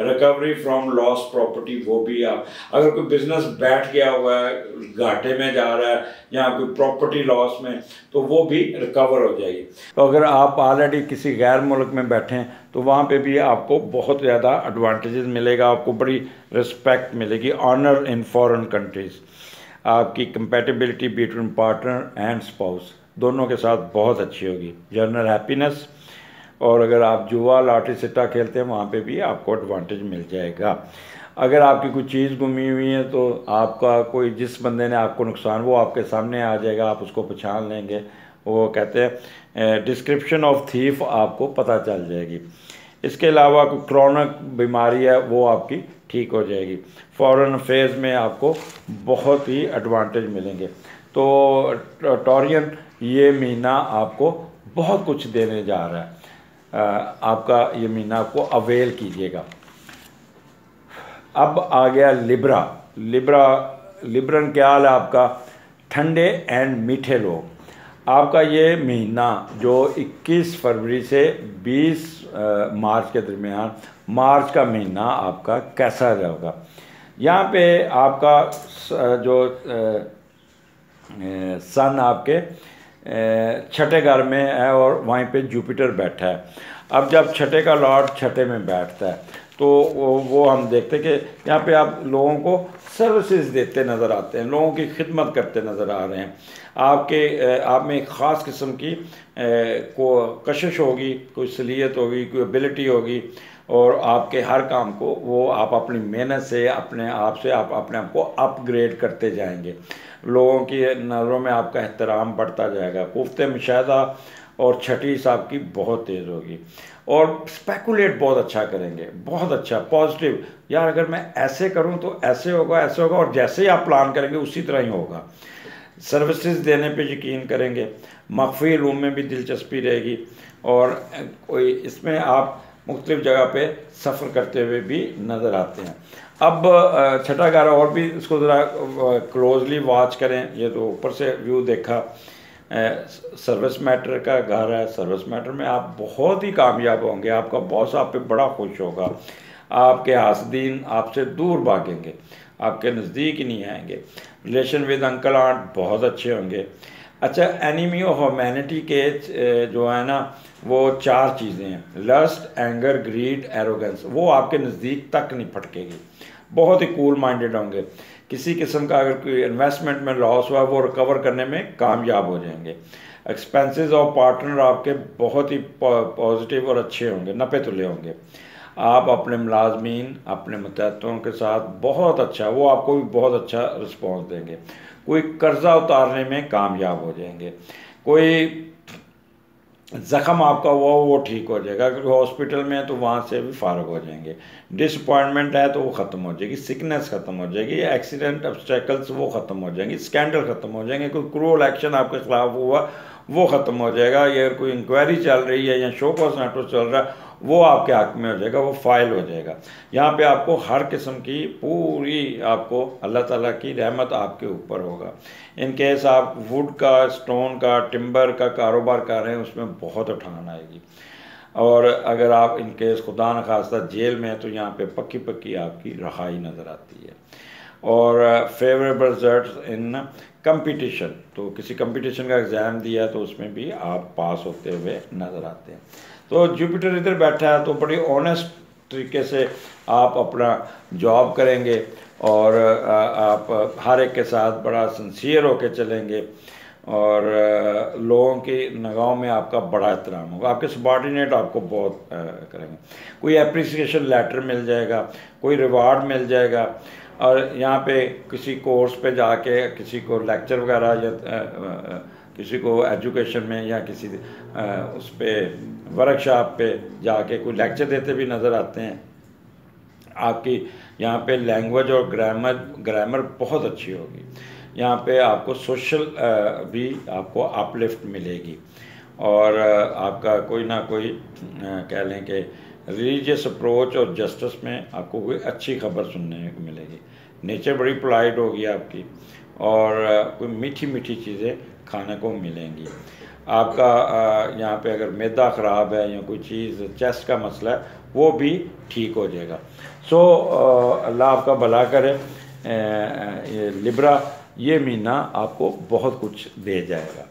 S1: रिकवरी फ्रॉम लॉस्ट प्रॉपर्टी वो भी आप, अगर कोई बिजनेस बैठ गया हुआ है, घाटे में जा रहा है या कोई प्रॉपर्टी लॉस में, तो वो भी रिकवर हो जाएगी। तो अगर आप ऑलरेडी किसी गैर मुल्क में बैठे हैं तो वहाँ पे भी आपको बहुत ज़्यादा एडवांटेजेस मिलेगा, आपको बड़ी रिस्पेक्ट मिलेगी, ऑनर इन फॉरेन कंट्रीज़। आपकी compatibility between partner and spouse दोनों के साथ बहुत अच्छी होगी। जनरल हैप्पीनेस, और अगर आप जुआ लॉटरी सिट्टा खेलते हैं वहाँ पे भी आपको एडवांटेज मिल जाएगा। अगर आपकी कोई चीज़ गुमी हुई है तो आपका कोई जिस बंदे ने आपको नुकसान वो आपके सामने आ जाएगा, आप उसको पहचान लेंगे। वो कहते हैं डिस्क्रिप्शन ऑफ थीफ आपको पता चल जाएगी। इसके अलावा कोई क्रॉनिक बीमारी है वो आपकी ठीक हो जाएगी। फॉरेन अफेयर्स में आपको बहुत ही एडवांटेज मिलेंगे। तो टॉरियन ये महीना आपको बहुत कुछ देने जा रहा है। आपका ये महीना आपको अवेल कीजिएगा। अब आ गया लिब्रन क्या हाल है आपका? ठंडे एंड मीठे लोग। आपका ये महीना जो 21 फरवरी से 20 मार्च के दरमियान, मार्च का महीना आपका कैसा रहेगा? यहाँ पे आपका जो सन आपके छठे घर में है और वहीं पे जुपिटर बैठा है। अब जब छठे का लॉर्ड छठे में बैठता है तो वो हम देखते कि यहाँ पे आप लोगों को सर्विसेज देते नज़र आते हैं, लोगों की खिदमत करते नज़र आ रहे हैं। आप में एक ख़ास किस्म की को कशिश होगी, कोई सलीयत होगी, कोई एबिलिटी होगी और आपके हर काम को वो आप अपनी मेहनत से अपने आप को अपग्रेड करते जाएंगे। लोगों की नज़रों में आपका एहतराम बढ़ता जाएगा। कुफ्ते मुशाहदा और छठी हिसाब की बहुत तेज़ होगी और स्पेकुलेट बहुत अच्छा करेंगे, बहुत अच्छा पॉजिटिव। यार अगर मैं ऐसे करूं तो ऐसे होगा और जैसे ही आप प्लान करेंगे उसी तरह ही होगा। सर्विसेज देने पे यकीन करेंगे, मख्फी रूम में भी दिलचस्पी रहेगी और कोई इसमें आप मुख्तलिफ जगह पे सफ़र करते हुए भी नज़र आते हैं। अब छठा घर और भी इसको ज़रा क्लोजली वॉच करें। ये तो ऊपर से व्यू देखा, सर्विस मैटर का घर है। सर्विस मैटर में आप बहुत ही कामयाब होंगे, आपका बॉस आप पे बड़ा खुश होगा, आपके हासदीन आपसे दूर भागेंगे, आपके नज़दीक ही नहीं आएंगे। रिलेशन विद अंकल आंट बहुत अच्छे होंगे। अच्छा, एनिमी ऑफ ह्यूमैनिटी के जो है ना वो 4 चीज़ें हैं, लस्ट, एंगर, ग्रीड, एरोगेंस। वो आपके नज़दीक तक नहीं फटकेगी, बहुत ही कूल माइंडेड होंगे। किसी किस्म का अगर कोई इन्वेस्टमेंट में लॉस हुआ वो रिकवर करने में कामयाब हो जाएंगे। एक्सपेंसेस ऑफ पार्टनर आपके बहुत ही पॉजिटिव और अच्छे होंगे, नपे तुले होंगे। आप अपने मुलाजमीन, अपने मुतहतों के साथ बहुत अच्छा, वो आपको भी बहुत अच्छा रिस्पॉन्स देंगे। कोई कर्जा उतारने में कामयाब हो जाएंगे। कोई ज़ख़म आपका हुआ वो ठीक हो जाएगा, क्योंकि हॉस्पिटल में है तो वहाँ से भी फारग हो जाएंगे। डिसअपॉइंटमेंट है तो वो ख़त्म हो जाएगी, सिकनेस ख़त्म हो जाएगी, एक्सीडेंट ऑब्स्टेकल्स वो ख़त्म हो जाएंगे, स्कैंडल ख़त्म हो जाएंगे, कोई क्रूअल एक्शन आपके खिलाफ हुआ वो ख़त्म हो जाएगा, या कोई इंक्वायरी चल रही है या शो कॉज मैटर चल रहा है वो आपके हक में हो जाएगा, वो फाइल हो जाएगा। यहाँ पे आपको हर किस्म की पूरी आपको अल्लाह ताला की रहमत आपके ऊपर होगा। इन केस आप वुड का, स्टोन का, टिम्बर का कारोबार कर रहे हैं उसमें बहुत उठान आएगी। और अगर आप इन केस खुदा न खास्ता जेल में है तो यहाँ पे पक्की पक्की आपकी रहाई नज़र आती है। और फेवरेबल रिजल्ट इन कंपटीशन, तो किसी कंपटीशन का एग्ज़ाम दिया तो उसमें भी आप पास होते हुए नज़र आते हैं। तो जुपिटर इधर बैठा है तो बड़ी ऑनेस्ट तरीके से आप अपना जॉब करेंगे और आप हर एक के साथ बड़ा सिंसियर होकर चलेंगे और लोगों की निगाहों में आपका बड़ा एहतराम होगा, आपके सबॉर्डिनेट आपको बहुत करेंगे, कोई एप्रिसिएशन लेटर मिल जाएगा, कोई रिवार्ड मिल जाएगा। और यहाँ पे किसी कोर्स पे जाके किसी को लेक्चर वगैरह या किसी को एजुकेशन में या किसी उस पर वर्कशॉप पे जाके कोई लेक्चर देते भी नज़र आते हैं। आपकी यहाँ पे लैंग्वेज और ग्रामर बहुत अच्छी होगी। यहाँ पे आपको सोशल भी आपको अपलिफ्ट मिलेगी और आपका कोई ना कोई कह लें कि रिलीजियस अप्रोच और जस्टिस में आपको कोई अच्छी खबर सुनने को मिलेगी। नेचर बड़ी पोलाइट होगी आपकी और कोई मीठी मीठी चीज़ें खाने को मिलेंगी। आपका यहाँ पे अगर मैदा ख़राब है या कोई चीज़ चेस्ट का मसला है वो भी ठीक हो जाएगा। सो अल्लाह आपका भला करे। ये लिब्रा ये महीना आपको बहुत कुछ दे जाएगा।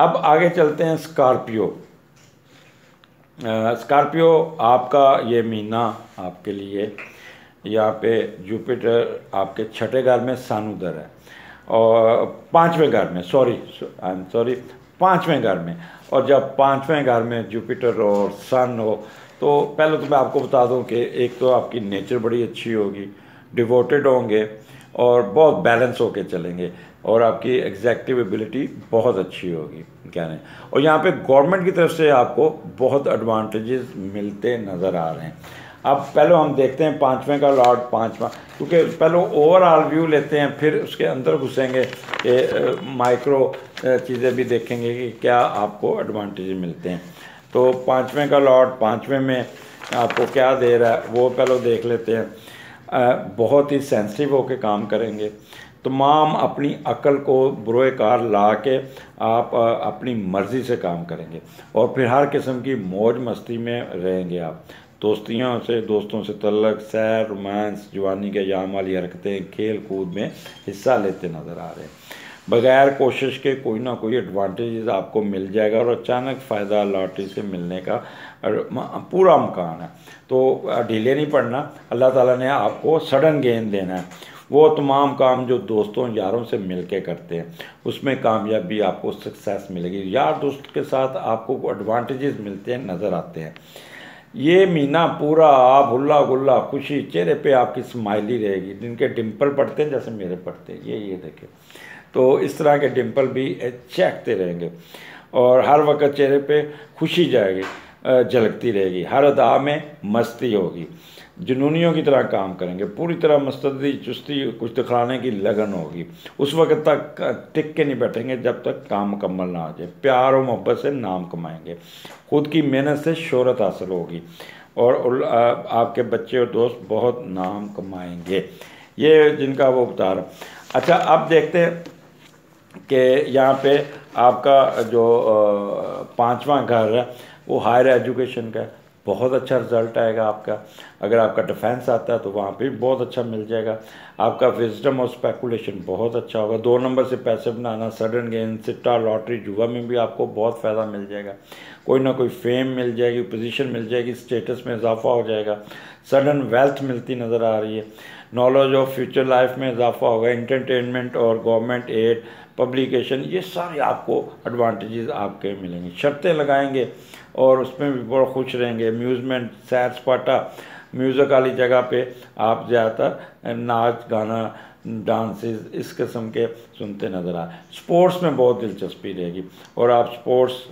S1: अब आगे चलते हैं स्कॉर्पियो। स्कॉर्पियो आपका ये महीना आपके लिए यहाँ पे जुपिटर आपके छठे घर में सन उधर है और पाँचवें घर में, पाँचवें घर में। और जब पाँचवें घर में जुपिटर और सन हो तो पहले तो मैं आपको बता दूं कि एक तो आपकी नेचर बड़ी अच्छी होगी, डिवोटेड होंगे और बहुत बैलेंस होके चलेंगे और आपकी एग्जैक्टिव एबिलिटी बहुत अच्छी होगी क्या नहीं। और यहाँ पे गवर्नमेंट की तरफ से आपको बहुत एडवांटेजेस मिलते नज़र आ रहे हैं। अब पहले हम देखते हैं पाँचवें का लॉर्ड पाँचवा, क्योंकि पहले ओवरऑल व्यू लेते हैं फिर उसके अंदर घुसेंगे कि माइक्रो चीज़ें भी देखेंगे कि क्या आपको एडवांटेज मिलते हैं। तो पाँचवें का लॉर्ड पाँचवें में आपको क्या दे रहा है वो पहले देख लेते हैं। बहुत ही सेंसिटिव होकर काम करेंगे, तमाम अपनी अकल को बुरे कार ला के आप अपनी मर्ज़ी से काम करेंगे और फिर हर किस्म की मौज मस्ती में रहेंगे। आप दोस्तों से तल्लक, सैर, रोमांस, जवानी के याम वाली हरकतें, खेल कूद में हिस्सा लेते नज़र आ रहे हैं। बगैर कोशिश के कोई ना कोई एडवांटेज आपको मिल जाएगा और अचानक फ़ायदा लॉटरी से मिलने का पूरा इम्कान है। तो ढीले नहीं पड़ना, अल्लाह ताला ने आपको सडन गेन देना है। वो तमाम काम जो दोस्तों यारों से मिल के करते हैं उसमें कामयाबी आपको सक्सेस मिलेगी। यार दोस्त के साथ आपको एडवांटेजेस मिलते हैं नज़र आते हैं। ये महीना पूरा आप हुल्ला गुल्ला खुशी, चेहरे पे आपकी स्माइली रहेगी। जिनके डिम्पल पड़ते हैं जैसे मेरे पड़ते हैं ये देखें, तो इस तरह के डिम्पल भी चहकते रहेंगे और हर वक्त चेहरे पे खुशी जाएगी, झलकती रहेगी। हर अदा में मस्ती होगी, जुनूनियों की तरह काम करेंगे, पूरी तरह मुस्तैदी चुस्ती कुछ दिखाने की लगन होगी। उस वक्त तक टिक के नहीं बैठेंगे जब तक काम मुकम्मल ना आ जाए। प्यार और मोहब्बत से नाम कमाएंगे, खुद की मेहनत से शोहरत हासिल होगी और आपके बच्चे और दोस्त बहुत नाम कमाएंगे। ये जिनका वो बता रहा। अच्छा, अब देखते हैं कि यहाँ पे आपका जो पांचवा घर है वो हायर एजुकेशन का है। बहुत अच्छा रिजल्ट आएगा आपका। अगर आपका डिफेंस आता है तो वहाँ पे भी बहुत अच्छा मिल जाएगा। आपका विजडम और स्पेकुलेशन बहुत अच्छा होगा। 2 नंबर से पैसे बनाना, सडन गेन, सिट्टा, लॉटरी, जुआ में भी आपको बहुत फ़ायदा मिल जाएगा। कोई ना कोई फेम मिल जाएगी, पोजीशन मिल जाएगी, स्टेटस में इजाफा हो जाएगा, सडन वेल्थ मिलती नज़र आ रही है। नॉलेज ऑफ फ्यूचर लाइफ में इजाफा होगा। एंटरटेनमेंट और गवर्नमेंट एड, पब्लिकेशन, ये सारे आपको एडवांटेजेस आपके मिलेंगे। शर्तें लगाएंगे और उसमें भी बहुत खुश रहेंगे। अम्यूज़मेंट, सैर सपाटा, म्यूज़िक वाली जगह पे आप ज़्यादातर नाच गाना, डांसेस इस किस्म के सुनते नज़र आ रहे हैं। स्पोर्ट्स में बहुत दिलचस्पी रहेगी और आप स्पोर्ट्स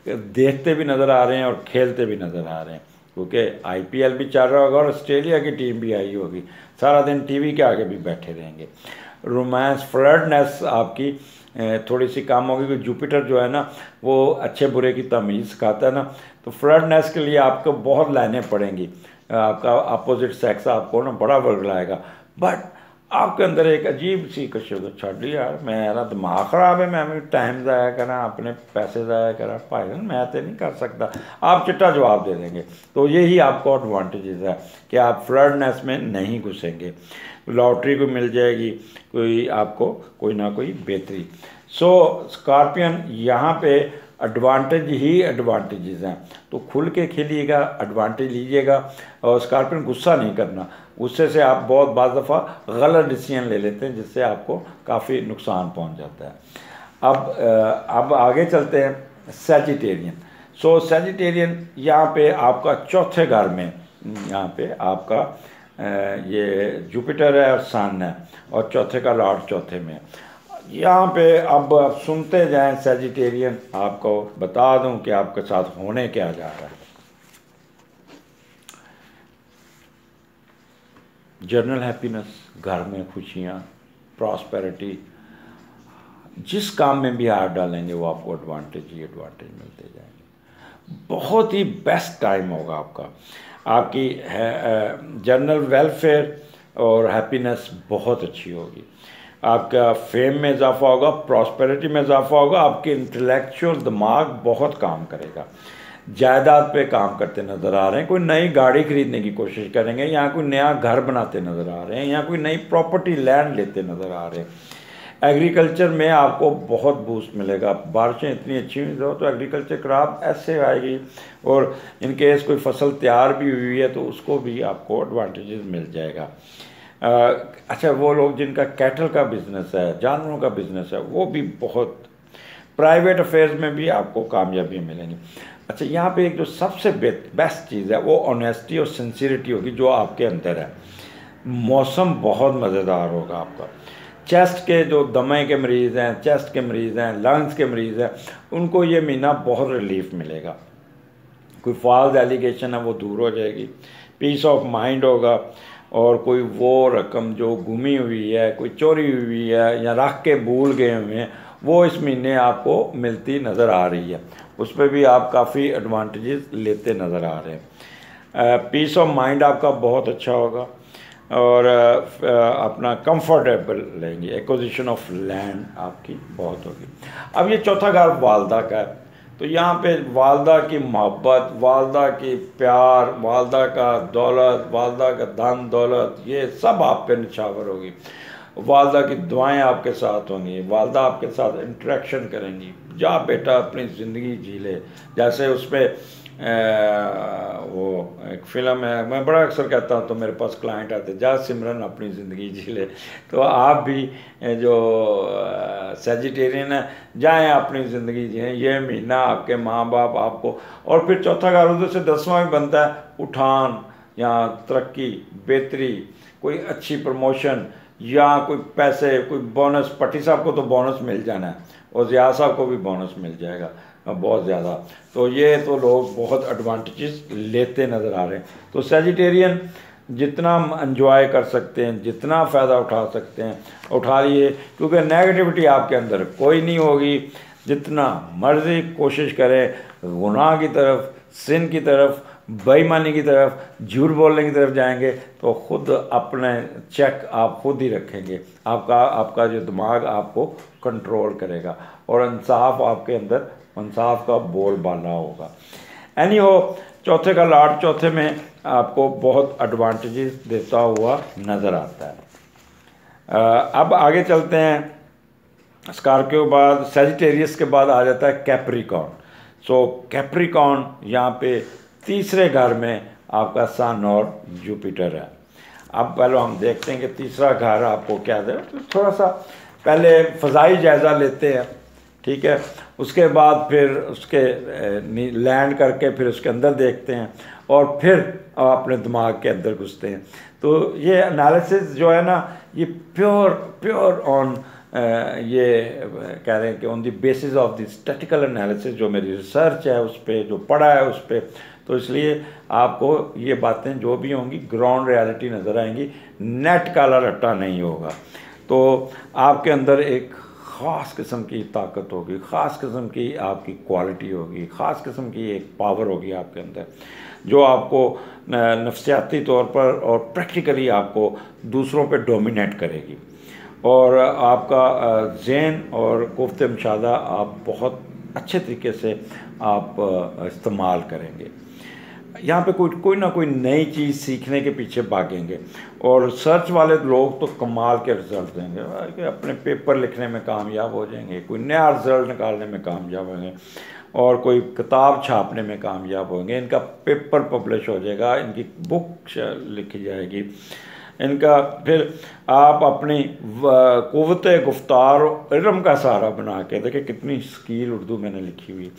S1: देखते भी नज़र आ रहे हैं और खेलते भी नज़र आ रहे हैं, क्योंकि आईपीएल भी चल रहा होगा और ऑस्ट्रेलिया की टीम भी आई होगी, सारा दिन टीवी के आगे भी बैठे रहेंगे। रोमांस फ्लर्टनेस आपकी थोड़ी सी कम होगी, क्योंकि जुपिटर जो है ना वो अच्छे बुरे की तमीज़ सिखाता है ना, तो फ्लर्टनेस के लिए आपको बहुत लाइनें पड़ेंगी, आपका अपोजिट सेक्स आपको ना बड़ा वर्गलाएगा, बट आपके अंदर एक अजीब सी कश होगी, छड़ यार मेरा दिमाग ख़राब है, मैं टाइम ज़ाया करा, अपने पैसे ज़ाया करा, भाई मैं तो नहीं कर सकता, आप चिट्टा जवाब दे देंगे। तो यही आपको एडवांटेजेस है कि आप फ्लर्टनेस में नहीं घुसेंगे, लॉटरी को मिल जाएगी कोई आपको कोई ना कोई बेहतरी। सो स्कॉर्पियन यहाँ पे एडवांटेज ही एडवांटेजेस हैं, तो खुल के खेलिएगा, एडवांटेज लीजिएगा, और स्कॉर्पियन गुस्सा नहीं करना, गुस्से से आप बहुत बाज़ दफ़ा गलत डिसीजन ले लेते हैं जिससे आपको काफ़ी नुकसान पहुंच जाता है। अब आगे चलते हैं सैजिटेरियन। सो सैजिटेरियन यहाँ पे आपका चौथे घर में, यहाँ पे आपका ये जुपिटर है और सन है, और चौथे का लॉर्ड चौथे में। यहाँ पे अब आप सुनते जाएं सैजिटेरियन, आपको बता दूं कि आपके साथ होने क्या जा रहा है। जनरल हैप्पीनेस, घर में खुशियाँ, प्रॉस्पेरिटी, जिस काम में भी हाथ डालेंगे वो आपको एडवांटेज ही एडवांटेज मिलते जाएंगे। बहुत ही बेस्ट टाइम होगा आपका, आपकी जनरल वेलफेयर और हैप्पीनेस बहुत अच्छी होगी, आपका फेम में इजाफा होगा, प्रॉस्पेरिटी में इजाफा होगा, आपके इंटेलेक्चुअल दिमाग बहुत काम करेगा, जायदाद पे काम करते नज़र आ रहे हैं, कोई नई गाड़ी खरीदने की कोशिश करेंगे, यहाँ कोई नया घर बनाते नज़र आ रहे हैं, यहाँ कोई नई प्रॉपर्टी लैंड लेते नज़र आ रहे हैं। एग्रीकल्चर में आपको बहुत बूस्ट मिलेगा, बारिशें इतनी अच्छी हुई तो एग्रीकल्चर क्रॉप ऐसे आएगी, और इनकेस कोई फसल तैयार भी हुई है तो उसको भी आपको एडवांटेजेस मिल जाएगा। अच्छा, वो लोग जिनका कैटल का बिज़नेस है, जानवरों का बिज़नेस है, वो भी बहुत, प्राइवेट अफेयर्स में भी आपको कामयाबी मिलेंगी। अच्छा, यहाँ पे एक जो सबसे बेस्ट चीज़ है वो ऑनेस्टी और सिंसियरिटी होगी जो आपके अंदर है। मौसम बहुत मज़ेदार होगा आपका। चेस्ट के जो दमे के मरीज़ हैं, चेस्ट के मरीज़ हैं, लंग्स के मरीज़ हैं, उनको ये महीना बहुत रिलीफ मिलेगा, कोई फॉल्स एलिगेशन है वो दूर हो जाएगी, पीस ऑफ माइंड होगा, और कोई वो रकम जो गुमी हुई है, कोई चोरी हुई है या रख के भूल गए हुए हैं, वो इस महीने आपको मिलती नज़र आ रही है, उस पर भी आप काफ़ी एडवांटेजेस लेते नज़र आ रहे हैं। पीस ऑफ माइंड आपका बहुत अच्छा होगा, और अपना कंफर्टेबल लेंगे, एक्विजिशन ऑफ लैंड आपकी बहुत होगी। अब ये चौथा घर वालदा का है, तो यहाँ पे वालदा की मोहब्बत, वालदा की प्यार, वालदा का दौलत, वालदा का धन दौलत, ये सब आप पे निछावर होगी, वालदा की दुआएं आपके साथ होंगी, वालदा आपके साथ इंटरेक्शन करेंगी, जा बेटा अपनी ज़िंदगी जी ले, जैसे उस पर वो एक फ़िल्म है, मैं बड़ा अक्सर कहता हूँ तो मेरे पास क्लाइंट आते, जा सिमरन अपनी ज़िंदगी जी ले, तो आप भी जो सैजिटेरियन है जाएं अपनी ज़िंदगी जिएं, ये महीना आपके माँ बाप आपको, और फिर चौथा घर उधर से 10वां भी बनता है, उठान या तरक्की, बेहतरी, कोई अच्छी प्रमोशन, या कोई पैसे, कोई बोनस, पट्टी साहब को तो बोनस मिल जाना है और ज़िया साहब को भी बोनस मिल जाएगा बहुत ज़्यादा, तो ये तो लोग बहुत एडवांटेजेस लेते नज़र आ रहे हैं। तो सैजिटेरियन जितना एंजॉय कर सकते हैं, जितना फ़ायदा उठा सकते हैं उठा लिए, क्योंकि नेगेटिविटी आपके अंदर कोई नहीं होगी, जितना मर्ज़ी कोशिश करें गुनाह की तरफ, सिन की तरफ, बेईमानी की तरफ, झूठ बोलने की तरफ जाएंगे तो ख़ुद अपने चेक आप खुद ही रखेंगे, आपका जो दिमाग आपको कंट्रोल करेगा, और इंसाफ आपके अंदर, इंसाफ का बोलबाला होगा। एनी हो, चौथे का लॉर्ड चौथे में आपको बहुत एडवांटेजेस देता हुआ नज़र आता है। अब आगे चलते हैं। स्कॉर्पियो के बाद, सैजिटेरियस के बाद आ जाता है कैप्रिकॉर्न। सो कैप्रिकॉर्न यहाँ पे तीसरे घर में आपका सन और जुपिटर है। अब पहले हम देखते हैं कि तीसरा घर आपको क्या दे, तो थोड़ा सा पहले फ़ज़ाई जायज़ा लेते हैं, ठीक है, उसके बाद फिर उसके लैंड करके फिर उसके अंदर देखते हैं, और फिर अपने दिमाग के अंदर घुसते हैं। तो ये एनालिसिस जो है ना, ये प्योर प्योर ऑन ये कह रहे हैं कि on the basis of the statistical analysis, जो मेरी रिसर्च है उस पर, जो पढ़ा है उस पर, तो इसलिए आपको ये बातें जो भी होंगी ग्राउंड रियलिटी नज़र आएंगी, नेट काला रट्टा नहीं होगा। तो आपके अंदर एक ख़ास किस्म की ताकत होगी, ख़ास किस्म की आपकी क्वालिटी होगी, ख़ास किस्म की एक पावर होगी आपके अंदर, जो आपको नफ्सियाती तौर पर और प्रैक्टिकली आपको दूसरों पे डोमिनेट करेगी, और आपका ज़हन और गुफ्त मुशाहदा आप बहुत अच्छे तरीके से आप इस्तेमाल करेंगे। यहाँ पे कोई ना कोई नई चीज़ सीखने के पीछे भागेंगे, और सर्च वाले लोग तो कमाल के रिजल्ट देंगे कि अपने पेपर लिखने में कामयाब हो जाएंगे, कोई नया रिजल्ट निकालने में कामयाब होंगे, और कोई किताब छापने में कामयाब होंगे, इनका पेपर पब्लिश हो जाएगा, इनकी बुक लिखी जाएगी, इनका फिर आप अपनी क़ुव्वत गुफ्तार इल्म का सहारा बना के, देखिए कितनी स्कील उर्दू मैंने लिखी हुई,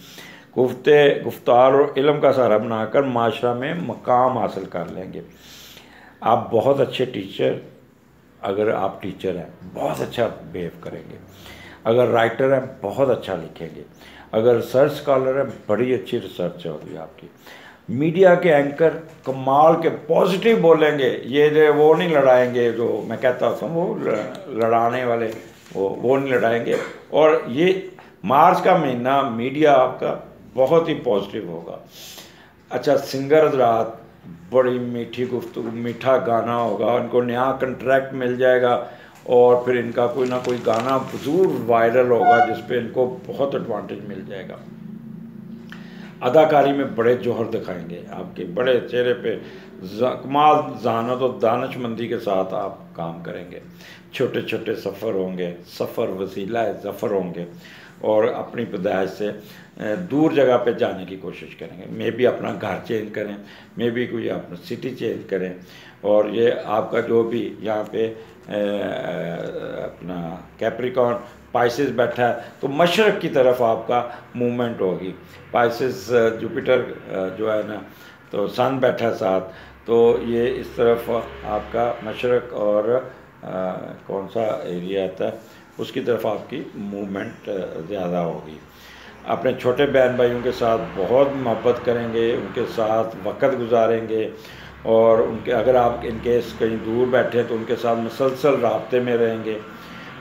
S1: क़ुव्वत गुफ्तार और इल्म का सहारा बनाकर माशरा में मकाम हासिल कर लेंगे। आप बहुत अच्छे टीचर, अगर आप टीचर हैं बहुत अच्छा बिहेव करेंगे, अगर राइटर हैं बहुत अच्छा लिखेंगे, अगर रिसर्च स्कॉलर हैं बड़ी अच्छी रिसर्च होगी आपकी, मीडिया के एंकर कमाल के पॉजिटिव बोलेंगे, ये जो वो नहीं लड़ाएंगे, जो मैं कहता हूँ वो लड़ाने वाले वो नहीं लड़ाएंगे। और ये मार्च का महीना मीडिया आपका बहुत ही पॉजिटिव होगा। अच्छा, सिंगर हज़रात बड़ी मीठी गुफ्तगू, मीठा गाना होगा, उनको नया कंट्रैक्ट मिल जाएगा, और फिर इनका कोई ना कोई गाना ज़रूर वायरल होगा जिस पे इनको बहुत एडवांटेज मिल जाएगा। अदाकारी में बड़े जौहर दिखाएंगे, आपके बड़े चेहरे पे कमाल जहानत और दानिशमंदी के साथ आप काम करेंगे। छोटे छोटे सफ़र होंगे, सफ़र वसीला ज़फ़र होंगे, और अपनी पैदाइश से दूर जगह पे जाने की कोशिश करेंगे। मे भी अपना घर चेंज करें, मे भी कोई अपना सिटी चेंज करें, और ये आपका जो भी यहाँ पे अपना कैप्रिकॉर्न पाइसेस बैठा है, तो मशरक़ की तरफ आपका मूवमेंट होगी। पाइसेस जुपिटर जो है ना, तो सन बैठा साथ, तो ये इस तरफ आपका मशरक़ और कौन सा एरिया आता है उसकी तरफ आपकी मूवमेंट ज़्यादा होगी। अपने छोटे बहन भाइयों के साथ बहुत मोहब्बत करेंगे, उनके साथ वक़्त गुजारेंगे, और उनके अगर आप इनकेस कहीं दूर बैठे हैं तो उनके साथ मुसलसल राब्ते में रहेंगे,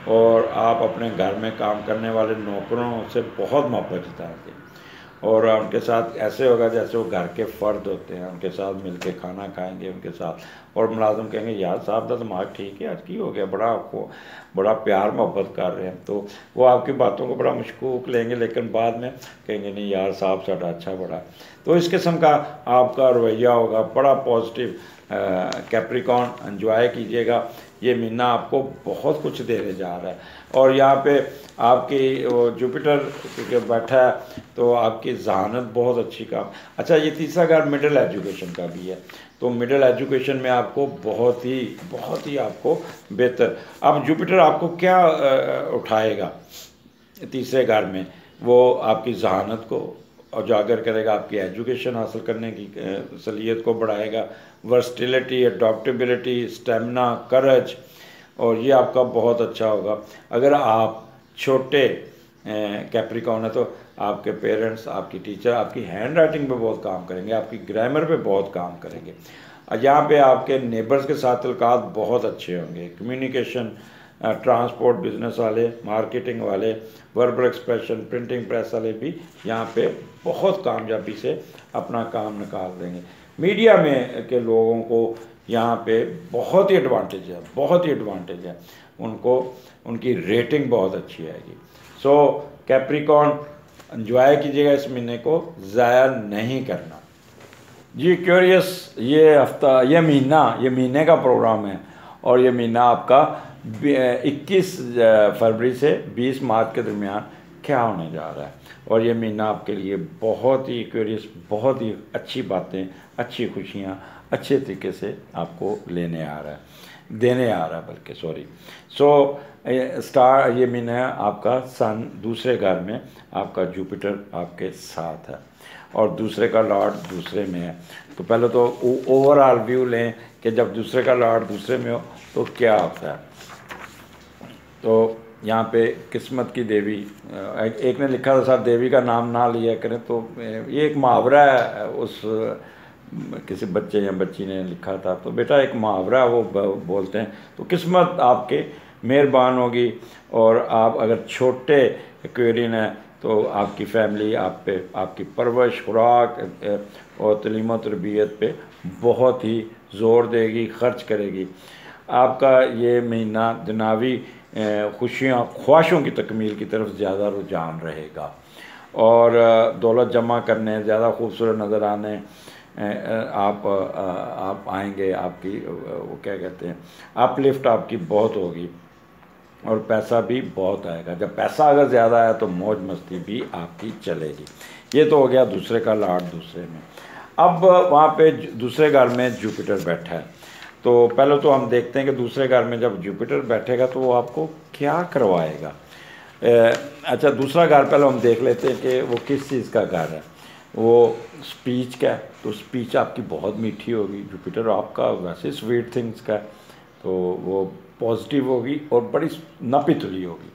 S1: और आप अपने घर में काम करने वाले नौकरों से बहुत मोहब्बत जताएंगे, और उनके साथ ऐसे होगा जैसे वो घर के फ़र्द होते हैं, उनके साथ मिल के खाना खाएंगे उनके साथ, और मुलाजिम कहेंगे यार साहब का दिमाग ठीक है, आज की हो गया, बड़ा आपको बड़ा प्यार मोहब्बत कर रहे हैं, तो वो आपकी बातों को बड़ा मशकूक लेंगे, लेकिन बाद में कहेंगे नहीं यार साहब साड़ा अच्छा बड़ा। तो इस किस्म का आपका रवैया होगा, बड़ा पॉजिटिव। कैप्रिकॉर्न एंजॉय कीजिएगा, ये महीना आपको बहुत कुछ देने जा रहा है। और यहाँ पे आपकी जुपिटर क्योंकि बैठा है तो आपकी जहानत बहुत अच्छी काम। अच्छा, ये तीसरा घर मिडिल एजुकेशन का भी है, तो मिडिल एजुकेशन में आपको बहुत ही आपको बेहतर। अब जुपिटर आपको क्या उठाएगा तीसरे घर में, वो आपकी जहानत को उजागर करेगा, आपकी एजुकेशन हासिल करने की सलीयत को बढ़ाएगा, वर्सटिलिटी, अडॉप्टेबिलिटी, स्टेमिना, करज, और ये आपका बहुत अच्छा होगा। अगर आप छोटे कैप्रिकॉर्न है तो आपके पेरेंट्स, आपकी टीचर आपकी हैंड राइटिंग पे बहुत काम करेंगे, आपकी ग्रामर पे बहुत काम करेंगे। यहाँ पे आपके नेबर्स के साथ तल्लुकात बहुत अच्छे होंगे, कम्युनिकेशन, ट्रांसपोर्ट बिजनेस वाले, मार्केटिंग वाले, वर्बल एक्सप्रेशन, प्रिंटिंग प्रेस वाले भी यहाँ पे बहुत कामयाबी से अपना काम निकाल देंगे। मीडिया में के लोगों को यहाँ पे बहुत ही एडवांटेज है, उनको उनकी रेटिंग बहुत अच्छी आएगी। सो कैप्रिकॉर्न एंजॉय कीजिएगा, इस महीने को ज़ाया नहीं करना। जी क्यूरियस, ये हफ्ता, ये महीने का प्रोग्राम है, और ये महीना आपका 21 फरवरी से 20 मार्च के दरमियान क्या होने जा रहा है। और ये महीना आपके लिए बहुत ही क्यूरियस, बहुत ही अच्छी बातें, अच्छी खुशियाँ अच्छे तरीके से आपको देने आ रहा है बल्कि सॉरी। सो ये महीना आपका सन दूसरे घर में, आपका जुपिटर आपके साथ है, और दूसरे का लॉर्ड दूसरे में है। तो पहले तो ओवरऑल व्यू लें कि जब दूसरे का लॉर्ड दूसरे में हो तो क्या होता है। तो यहाँ पे किस्मत की देवी, एक ने लिखा था सर देवी का नाम ना लिया करें, तो ये एक मुहावरा है, उस किसी बच्चे या बच्ची ने लिखा था। तो बेटा एक मुहावरा वो बोलते हैं, तो किस्मत आपके मेहरबान होगी, और आप अगर छोटे क्वेरीन हैं तो आपकी फैमिली आप पे, आपकी परवरिश, खुराक और तलीम व तरबियत पे बहुत ही ज़ोर देगी, ख़र्च करेगी। आपका ये महीना दुनियावी खुशियाँ, ख्वाहिशों की तकमील की तरफ ज़्यादा रुझान रहेगा, और दौलत जमा करने, ज़्यादा खूबसूरत नज़र आने आप आएंगे। आपकी वो क्या कहते हैं, अपलिफ्ट आपकी बहुत होगी, और पैसा भी बहुत आएगा। जब पैसा अगर ज़्यादा आया तो मौज मस्ती भी आपकी चलेगी। ये तो हो गया दूसरे का लाड दूसरे में। अब वहाँ पे दूसरे घर में जुपिटर बैठा है, तो पहले तो हम देखते हैं कि दूसरे घर में जब जुपिटर बैठेगा तो वो आपको क्या करवाएगा। अच्छा, दूसरा घर पहले हम देख लेते हैं कि वो किस चीज़ का घर है। वो स्पीच का है, तो स्पीच आपकी बहुत मीठी होगी। जुपिटर आपका वैसे स्वीट थिंग्स का है, तो वो पॉजिटिव होगी और बड़ी नपितुली होगी।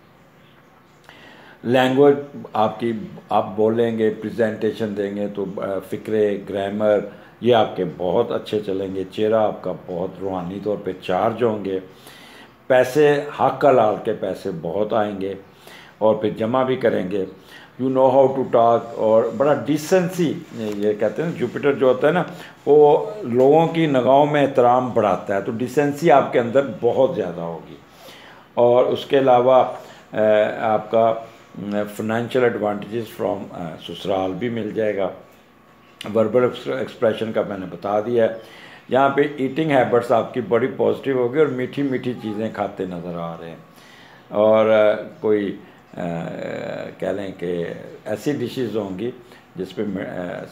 S1: लैंग्वेज आपकी, आप बोलेंगे, प्रेजेंटेशन देंगे तो फ़िक्रे, ग्रामर ये आपके बहुत अच्छे चलेंगे। चेहरा आपका बहुत रूहानी तौर पे चार्ज होंगे। पैसे हक हलाल के पैसे बहुत आएंगे, और फिर जमा भी करेंगे। You know how to talk, और बड़ा डिसेंसी, ये कहते हैं जुपिटर जो होता है ना, वो लोगों की निगाहों में एहतराम बढ़ाता है, तो डिसेंसी आपके अंदर बहुत ज़्यादा होगी। और उसके अलावा आपका फाइनेंशियल एडवांटेजेस फ्रॉम ससुराल भी मिल जाएगा। वर्बल एक्सप्रेशन का मैंने बता दिया है। यहाँ पे ईटिंग हैबिट्स आपकी बड़ी पॉजिटिव होगी, और मीठी मीठी चीज़ें खाते नज़र आ रहे हैं। और कोई कह लें कि ऐसी डिशेस होंगी जिस पे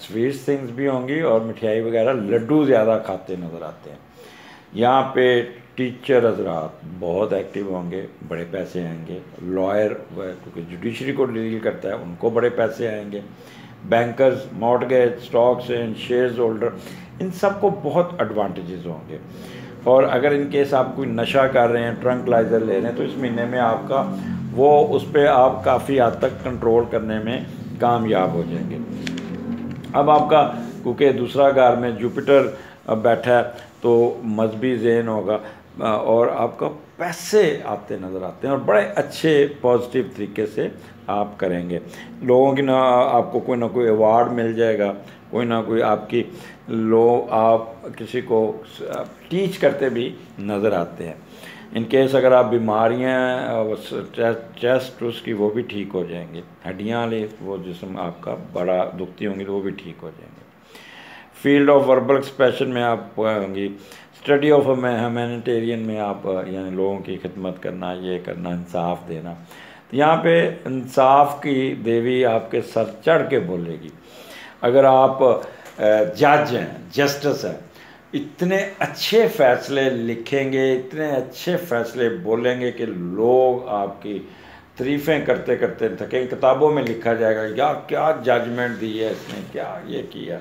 S1: स्वीट थिंग्स भी होंगी, और मिठाई वगैरह, लड्डू ज़्यादा खाते नज़र आते हैं। यहाँ पे टीचर हजरात बहुत एक्टिव होंगे, बड़े पैसे आएंगे। लॉयर, क्योंकि जुडिशरी को डील करता है, उनको बड़े पैसे आएंगे। Bankers, mortgage, stocks and shares holder, इन सब को बहुत एडवांटेजेस होंगे। और अगर इन केस आप कोई नशा कर रहे हैं, ट्रंकलाइजर ले रहे हैं, तो इस महीने में आपका वो उस पर आप काफ़ी हद तक कंट्रोल करने में कामयाब हो जाएंगे। अब आपका, क्योंकि दूसरा घर में जुपिटर बैठा है, तो मजहबी ज़हन होगा, और आपका पैसे आते नज़र आते हैं, और बड़े अच्छे पॉजिटिव तरीके से आप करेंगे। लोगों की ना आपको कोई ना कोई अवार्ड मिल जाएगा, कोई ना कोई आपकी आप किसी को टीच करते भी नज़र आते हैं। इन केस अगर आप बीमारियाँ, चेस्ट उसकी, वो भी ठीक हो जाएंगे। हड्डियाँ वाले वो जिस्म आपका बड़ा दुखती होंगी तो वो भी ठीक हो जाएंगे। फील्ड ऑफ वर्बल एक्सप्रेशन में आप होंगी। स्टडी ऑफ ह्यूमैनिटेरियन में आप यानी लोगों की खिदमत करना, ये करना, इंसाफ देना। तो यहाँ पे इंसाफ की देवी आपके सर चढ़ के बोलेगी। अगर आप जज हैं, जस्टिस हैं, इतने अच्छे फ़ैसले लिखेंगे, इतने अच्छे फ़ैसले बोलेंगे कि लोग आपकी तारीफ़ें करते करते थके। किताबों में लिखा जाएगा या क्या जजमेंट दी है इसने, क्या ये किया।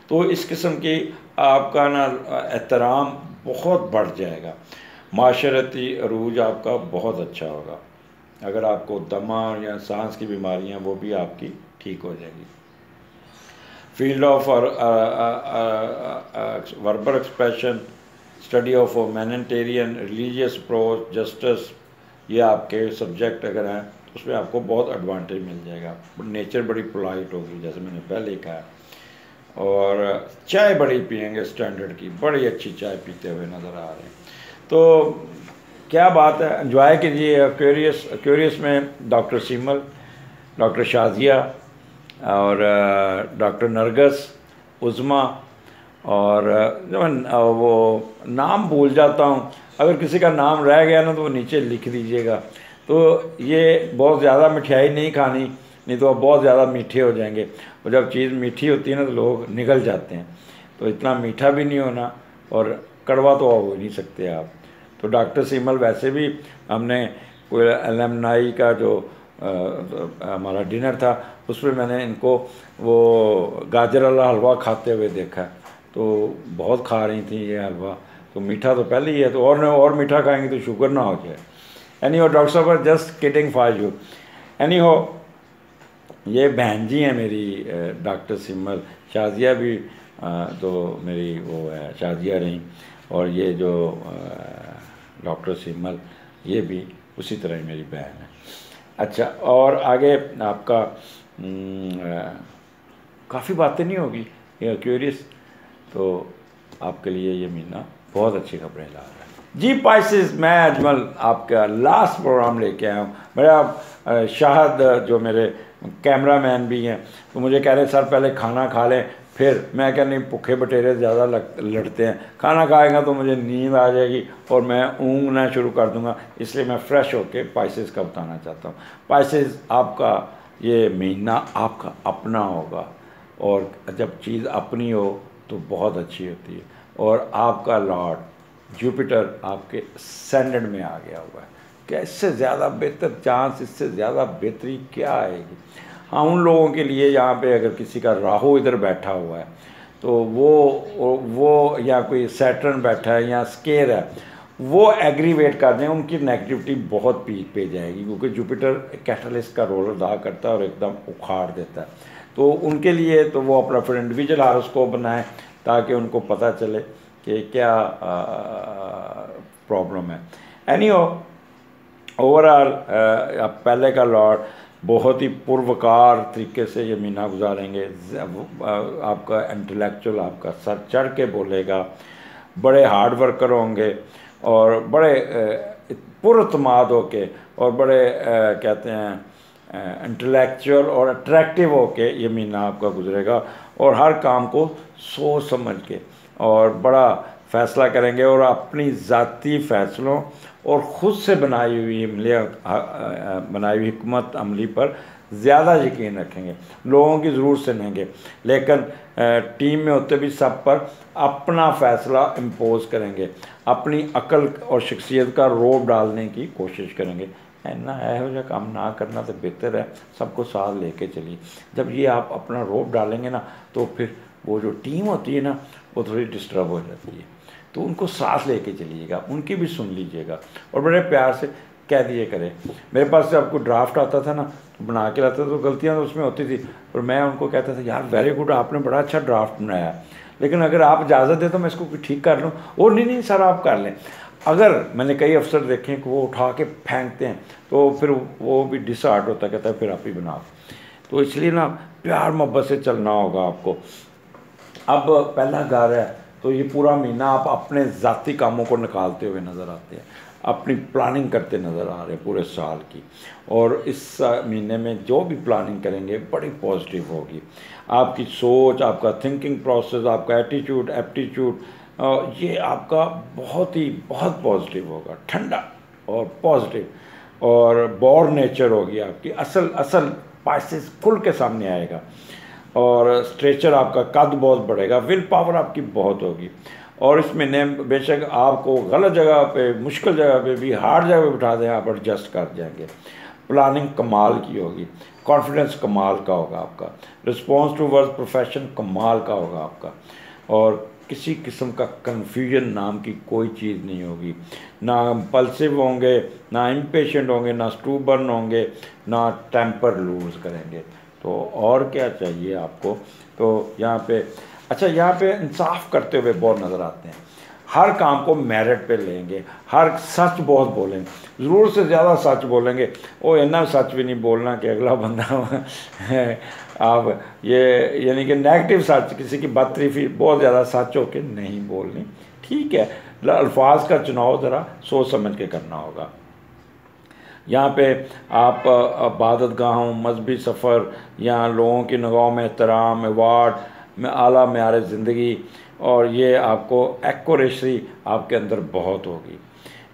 S1: तो इस किस्म की आपका ना एहतराम बहुत बढ़ जाएगा। माशरती अरूज आपका बहुत अच्छा होगा। अगर आपको दमा या सांस की बीमारियां, वो भी आपकी ठीक हो जाएगी। Field of verbal expression, study of humanitarian, religious approach, justice, ये आपके सब्जेक्ट अगर हैं तो उसमें आपको बहुत एडवांटेज मिल जाएगा। नेचर बड़ी पोलाइट होगी, जैसे मैंने पहले कहा, और चाय बड़ी पियेंगे स्टैंडर्ड की, बड़ी अच्छी चाय पीते हुए नज़र आ रहे हैं। तो क्या बात है, एंजॉय कीजिए। एक्वेरियस में डॉक्टर सीमल, डॉक्टर शाजिया, और डॉक्टर नरगस, उज़मा, और वो नाम भूल जाता हूँ, अगर किसी का नाम रह गया ना तो वो नीचे लिख दीजिएगा। तो ये बहुत ज़्यादा मिठाई नहीं खानी, नहीं तो बहुत ज़्यादा मीठे हो जाएंगे, और जब चीज़ मीठी होती है ना तो लोग निगल जाते हैं। तो इतना मीठा भी नहीं होना, और कड़वा तो हो ही नहीं सकते आप। तो डॉक्टर सीमल, वैसे भी हमने कोई एलमनाई का जो हमारा डिनर था उसमें मैंने इनको वो गाजर वाला हलवा खाते हुए देखा, तो बहुत खा रही थी ये हलवा। तो मीठा तो पहले ही है, तो और मीठा खाएंगे तो शुगर ना हो जाए। एनी हो डॉक्टर साहब just kidding for you. Any हो, ये बहन जी हैं मेरी डॉक्टर सिमल, शाजिया भी तो मेरी वो है, शाजिया रही, और ये जो डॉक्टर सिमल ये भी उसी तरह ही मेरी बहन है। अच्छा, और आगे आपका काफ़ी बातें नहीं होगी, ये क्यूरियस, तो आपके लिए ये महीना बहुत अच्छी खबरें ला रहा है जी। पाइसेस, मैं अजमल आपका लास्ट प्रोग्राम लेके आया हूँ। मेरा शाहद जो मेरे कैमरामैन भी हैं, तो मुझे कह रहे हैं सर पहले खाना खा लें, फिर मैं कह नहीं, भूखे बटेरे ज़्यादा लड़ते हैं, खाना खाएगा तो मुझे नींद आ जाएगी और मैं ऊँघना शुरू कर दूँगा, इसलिए मैं फ़्रेश होके पाइसेस का बताना चाहता हूँ। पाइसेस, आपका ये महीना आपका अपना होगा, और जब चीज़ अपनी हो तो बहुत अच्छी होती है, और आपका लॉर्ड जुपिटर आपके असेंडेंट में आ गया हुआ है। क्या इससे ज़्यादा बेहतर चांस, इससे ज़्यादा बेहतरी क्या आएगी? हाँ, उन लोगों के लिए यहाँ पे अगर किसी का राहु इधर बैठा हुआ है तो वो या कोई सैटर्न बैठा है या स्केयर है, वो एग्रीवेट कर दें, उनकी नेगेटिविटी बहुत पीक पे जाएगी, क्योंकि जुपिटर कैटलिस्ट का रोल अदा करता है और एकदम उखाड़ देता है। तो उनके लिए तो वो अपना फिर इंडिविजुअल हारोस्कोप बनाएं, ताकि उनको पता चले कि क्या प्रॉब्लम है। एनी ओवरऑल पहले का लॉर्ड बहुत ही पूर्वकार तरीके से ये महीना गुजारेंगे। आपका इंटेलेक्चुअल आपका सर चढ़ के बोलेगा, बड़े हार्ड वर्कर होंगे और बड़े पुरतमाद होके, और बड़े कहते हैं इंटेलेक्चुअल और अट्रैक्टिव होके ये महीना आपका गुजरेगा, और हर काम को सोच समझ के और बड़ा फ़ैसला करेंगे, और अपनी ज़ाती फ़ैसलों और ख़ुद से बनाई हुई हिकमत अमली पर ज़्यादा यकीन रखेंगे, लोगों की ज़रूर सुनेंगे, लेकिन टीम में होते भी सब पर अपना फ़ैसला इम्पोज करेंगे, अपनी अकल और शख्सियत का रोब डालने की कोशिश करेंगे। ना यहो जिहा काम ना करना तो बेहतर है, सबको साथ लेके चलिए। जब ये आप अपना रोब डालेंगे ना, तो फिर वो जो टीम होती है ना, वो थोड़ी डिस्टर्ब हो जाती है, तो उनको साथ लेके चलिएगा, उनकी भी सुन लीजिएगा, और बड़े प्यार से कह दिए करें। मेरे पास जब कोई ड्राफ्ट आता था ना, तो बना के लाता था, तो गलतियाँ तो उसमें होती थी, पर मैं उनको कहता था यार वेरी गुड, आपने बड़ा अच्छा ड्राफ्ट बनाया, लेकिन अगर आप इजाज़त दें तो मैं इसको ठीक कर लूँ। और नहीं सर आप कर लें। अगर मैंने कई अफसर देखे कि वो उठा के फेंकते हैं, तो फिर वो भी डिसहार्ट होता, कहता है फिर आप ही बनाओ। तो इसलिए ना प्यार मोहब्बत से चलना होगा आपको। अब पहला घर है, तो ये पूरा महीना आप अपने ज़ाती कामों को निकालते हुए नज़र आते हैं, अपनी प्लानिंग करते नज़र आ रहे हैं पूरे साल की, और इस महीने में जो भी प्लानिंग करेंगे बड़ी पॉजिटिव होगी। आपकी सोच, आपका थिंकिंग प्रोसेस, आपका एटीट्यूड, एप्टीट्यूड, ये आपका बहुत पॉजिटिव होगा, ठंडा और पॉजिटिव, और बॉर नेचर होगी आपकी, असल पाइसेस खुल के सामने आएगा, और स्ट्रेचर आपका कद बहुत बढ़ेगा, विल पावर आपकी बहुत होगी। और इस महीने बेशक आपको गलत जगह पे, मुश्किल जगह पे भी, हार्ड जगह पे बिठा दें, आप एडजस्ट कर जाएंगे। प्लानिंग कमाल की होगी, कॉन्फिडेंस कमाल का होगा आपका, रिस्पॉन्स टू वर्क प्रोफेशन कमाल का होगा आपका, और किसी किस्म का कन्फ्यूजन नाम की कोई चीज़ नहीं होगी। ना इम्पल्सिव होंगे, ना इम्पेशेंट होंगे, ना स्टूबर्न होंगे, ना टेम्पर लूज़ करेंगे। तो और क्या चाहिए आपको? तो यहाँ पे अच्छा, यहाँ पे इंसाफ करते हुए बहुत नज़र आते हैं, हर काम को मेरिट पे लेंगे, हर सच बहुत बोलेंगे, ज़रूर से ज़्यादा सच बोलेंगे, वो इतना सच भी नहीं बोलना कि अगला बंदा आप ये यानी कि नेगेटिव सच, किसी की बदतरीफी बहुत ज़्यादा सच हो के नहीं बोलनी, ठीक है। अल्फाज का चुनाव ज़रा सोच समझ के करना होगा। यहाँ पे आप इबादत गाहों, मजहबी सफ़र, या लोगों की निगाहों में एहतराम, अवार्ड में आला मेयार ज़िंदगी, और ये आपको एक्यूरेसी आपके अंदर बहुत होगी,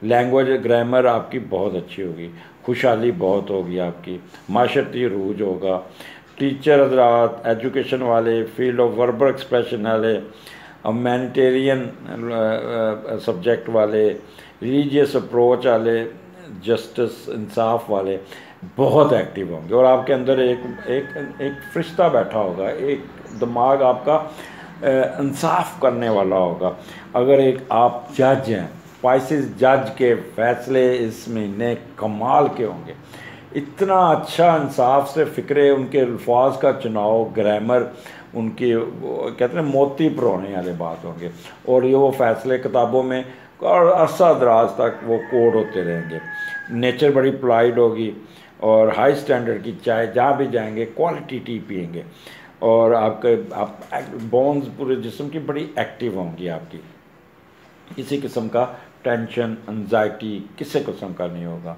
S1: लैंग्वेज ग्रामर आपकी बहुत अच्छी होगी, खुशहाली बहुत होगी आपकी, माशरती रूज होगा, टीचर हजरात, एजुकेशन वाले, फील्ड ऑफ वर्बल एक्सप्रेशन वाले, ह्यूमैनिटेरियन सब्जेक्ट वाले, रिलीजियस अप्रोच वाले, जस्टिस इंसाफ वाले बहुत एक्टिव होंगे, और आपके अंदर एक फरिश्ता बैठा होगा, एक दिमाग आपका इंसाफ करने वाला होगा। अगर एक आप जज हैं स्पाइसेस जज के फैसले इस महीने कमाल के होंगे। इतना अच्छा इंसाफ से फ़िक्रे, उनके अल्फाज का चुनाव, ग्रामर, उनकी कहते हैं मोती परोने वाले बात होंगे। और ये वो फैसले किताबों में और अरसा दराज तक वो कोड होते रहेंगे। नेचर बड़ी पोलाइट होगी और हाई स्टैंडर्ड की चाय, जहाँ भी जाएंगे क्वालिटी टी पियेंगे। और आपके बोन्स पूरे जिस्म की बड़ी एक्टिव होंगी आपकी। किसी किस्म का टेंशन, एंजाइटी किसी किस्म का नहीं होगा।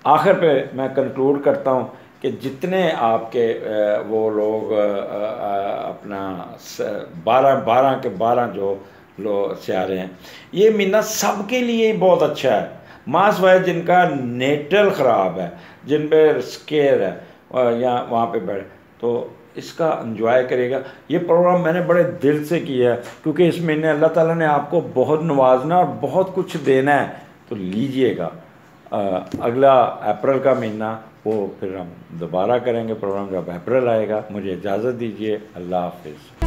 S1: आखिर पे मैं कंक्लूड करता हूँ कि जितने आपके वो लोग अपना 12 के 12 जो लोग सियारे हैं, ये महीना सबके लिए बहुत अच्छा है। मास वाइज जिनका नेटल ख़राब है, जिन पे स्केयर है या वहाँ पे बैठे, तो इसका एंजॉय करेगा। ये प्रोग्राम मैंने बड़े दिल से किया है क्योंकि इस महीने अल्लाह ताला ने आपको बहुत नवाजना और बहुत कुछ देना है, तो लीजिएगा। अगला अप्रैल का महीना वो फिर हम दोबारा करेंगे प्रोग्राम जब अप्रैल आएगा। मुझे इजाज़त दीजिए, अल्लाह हाफिज़।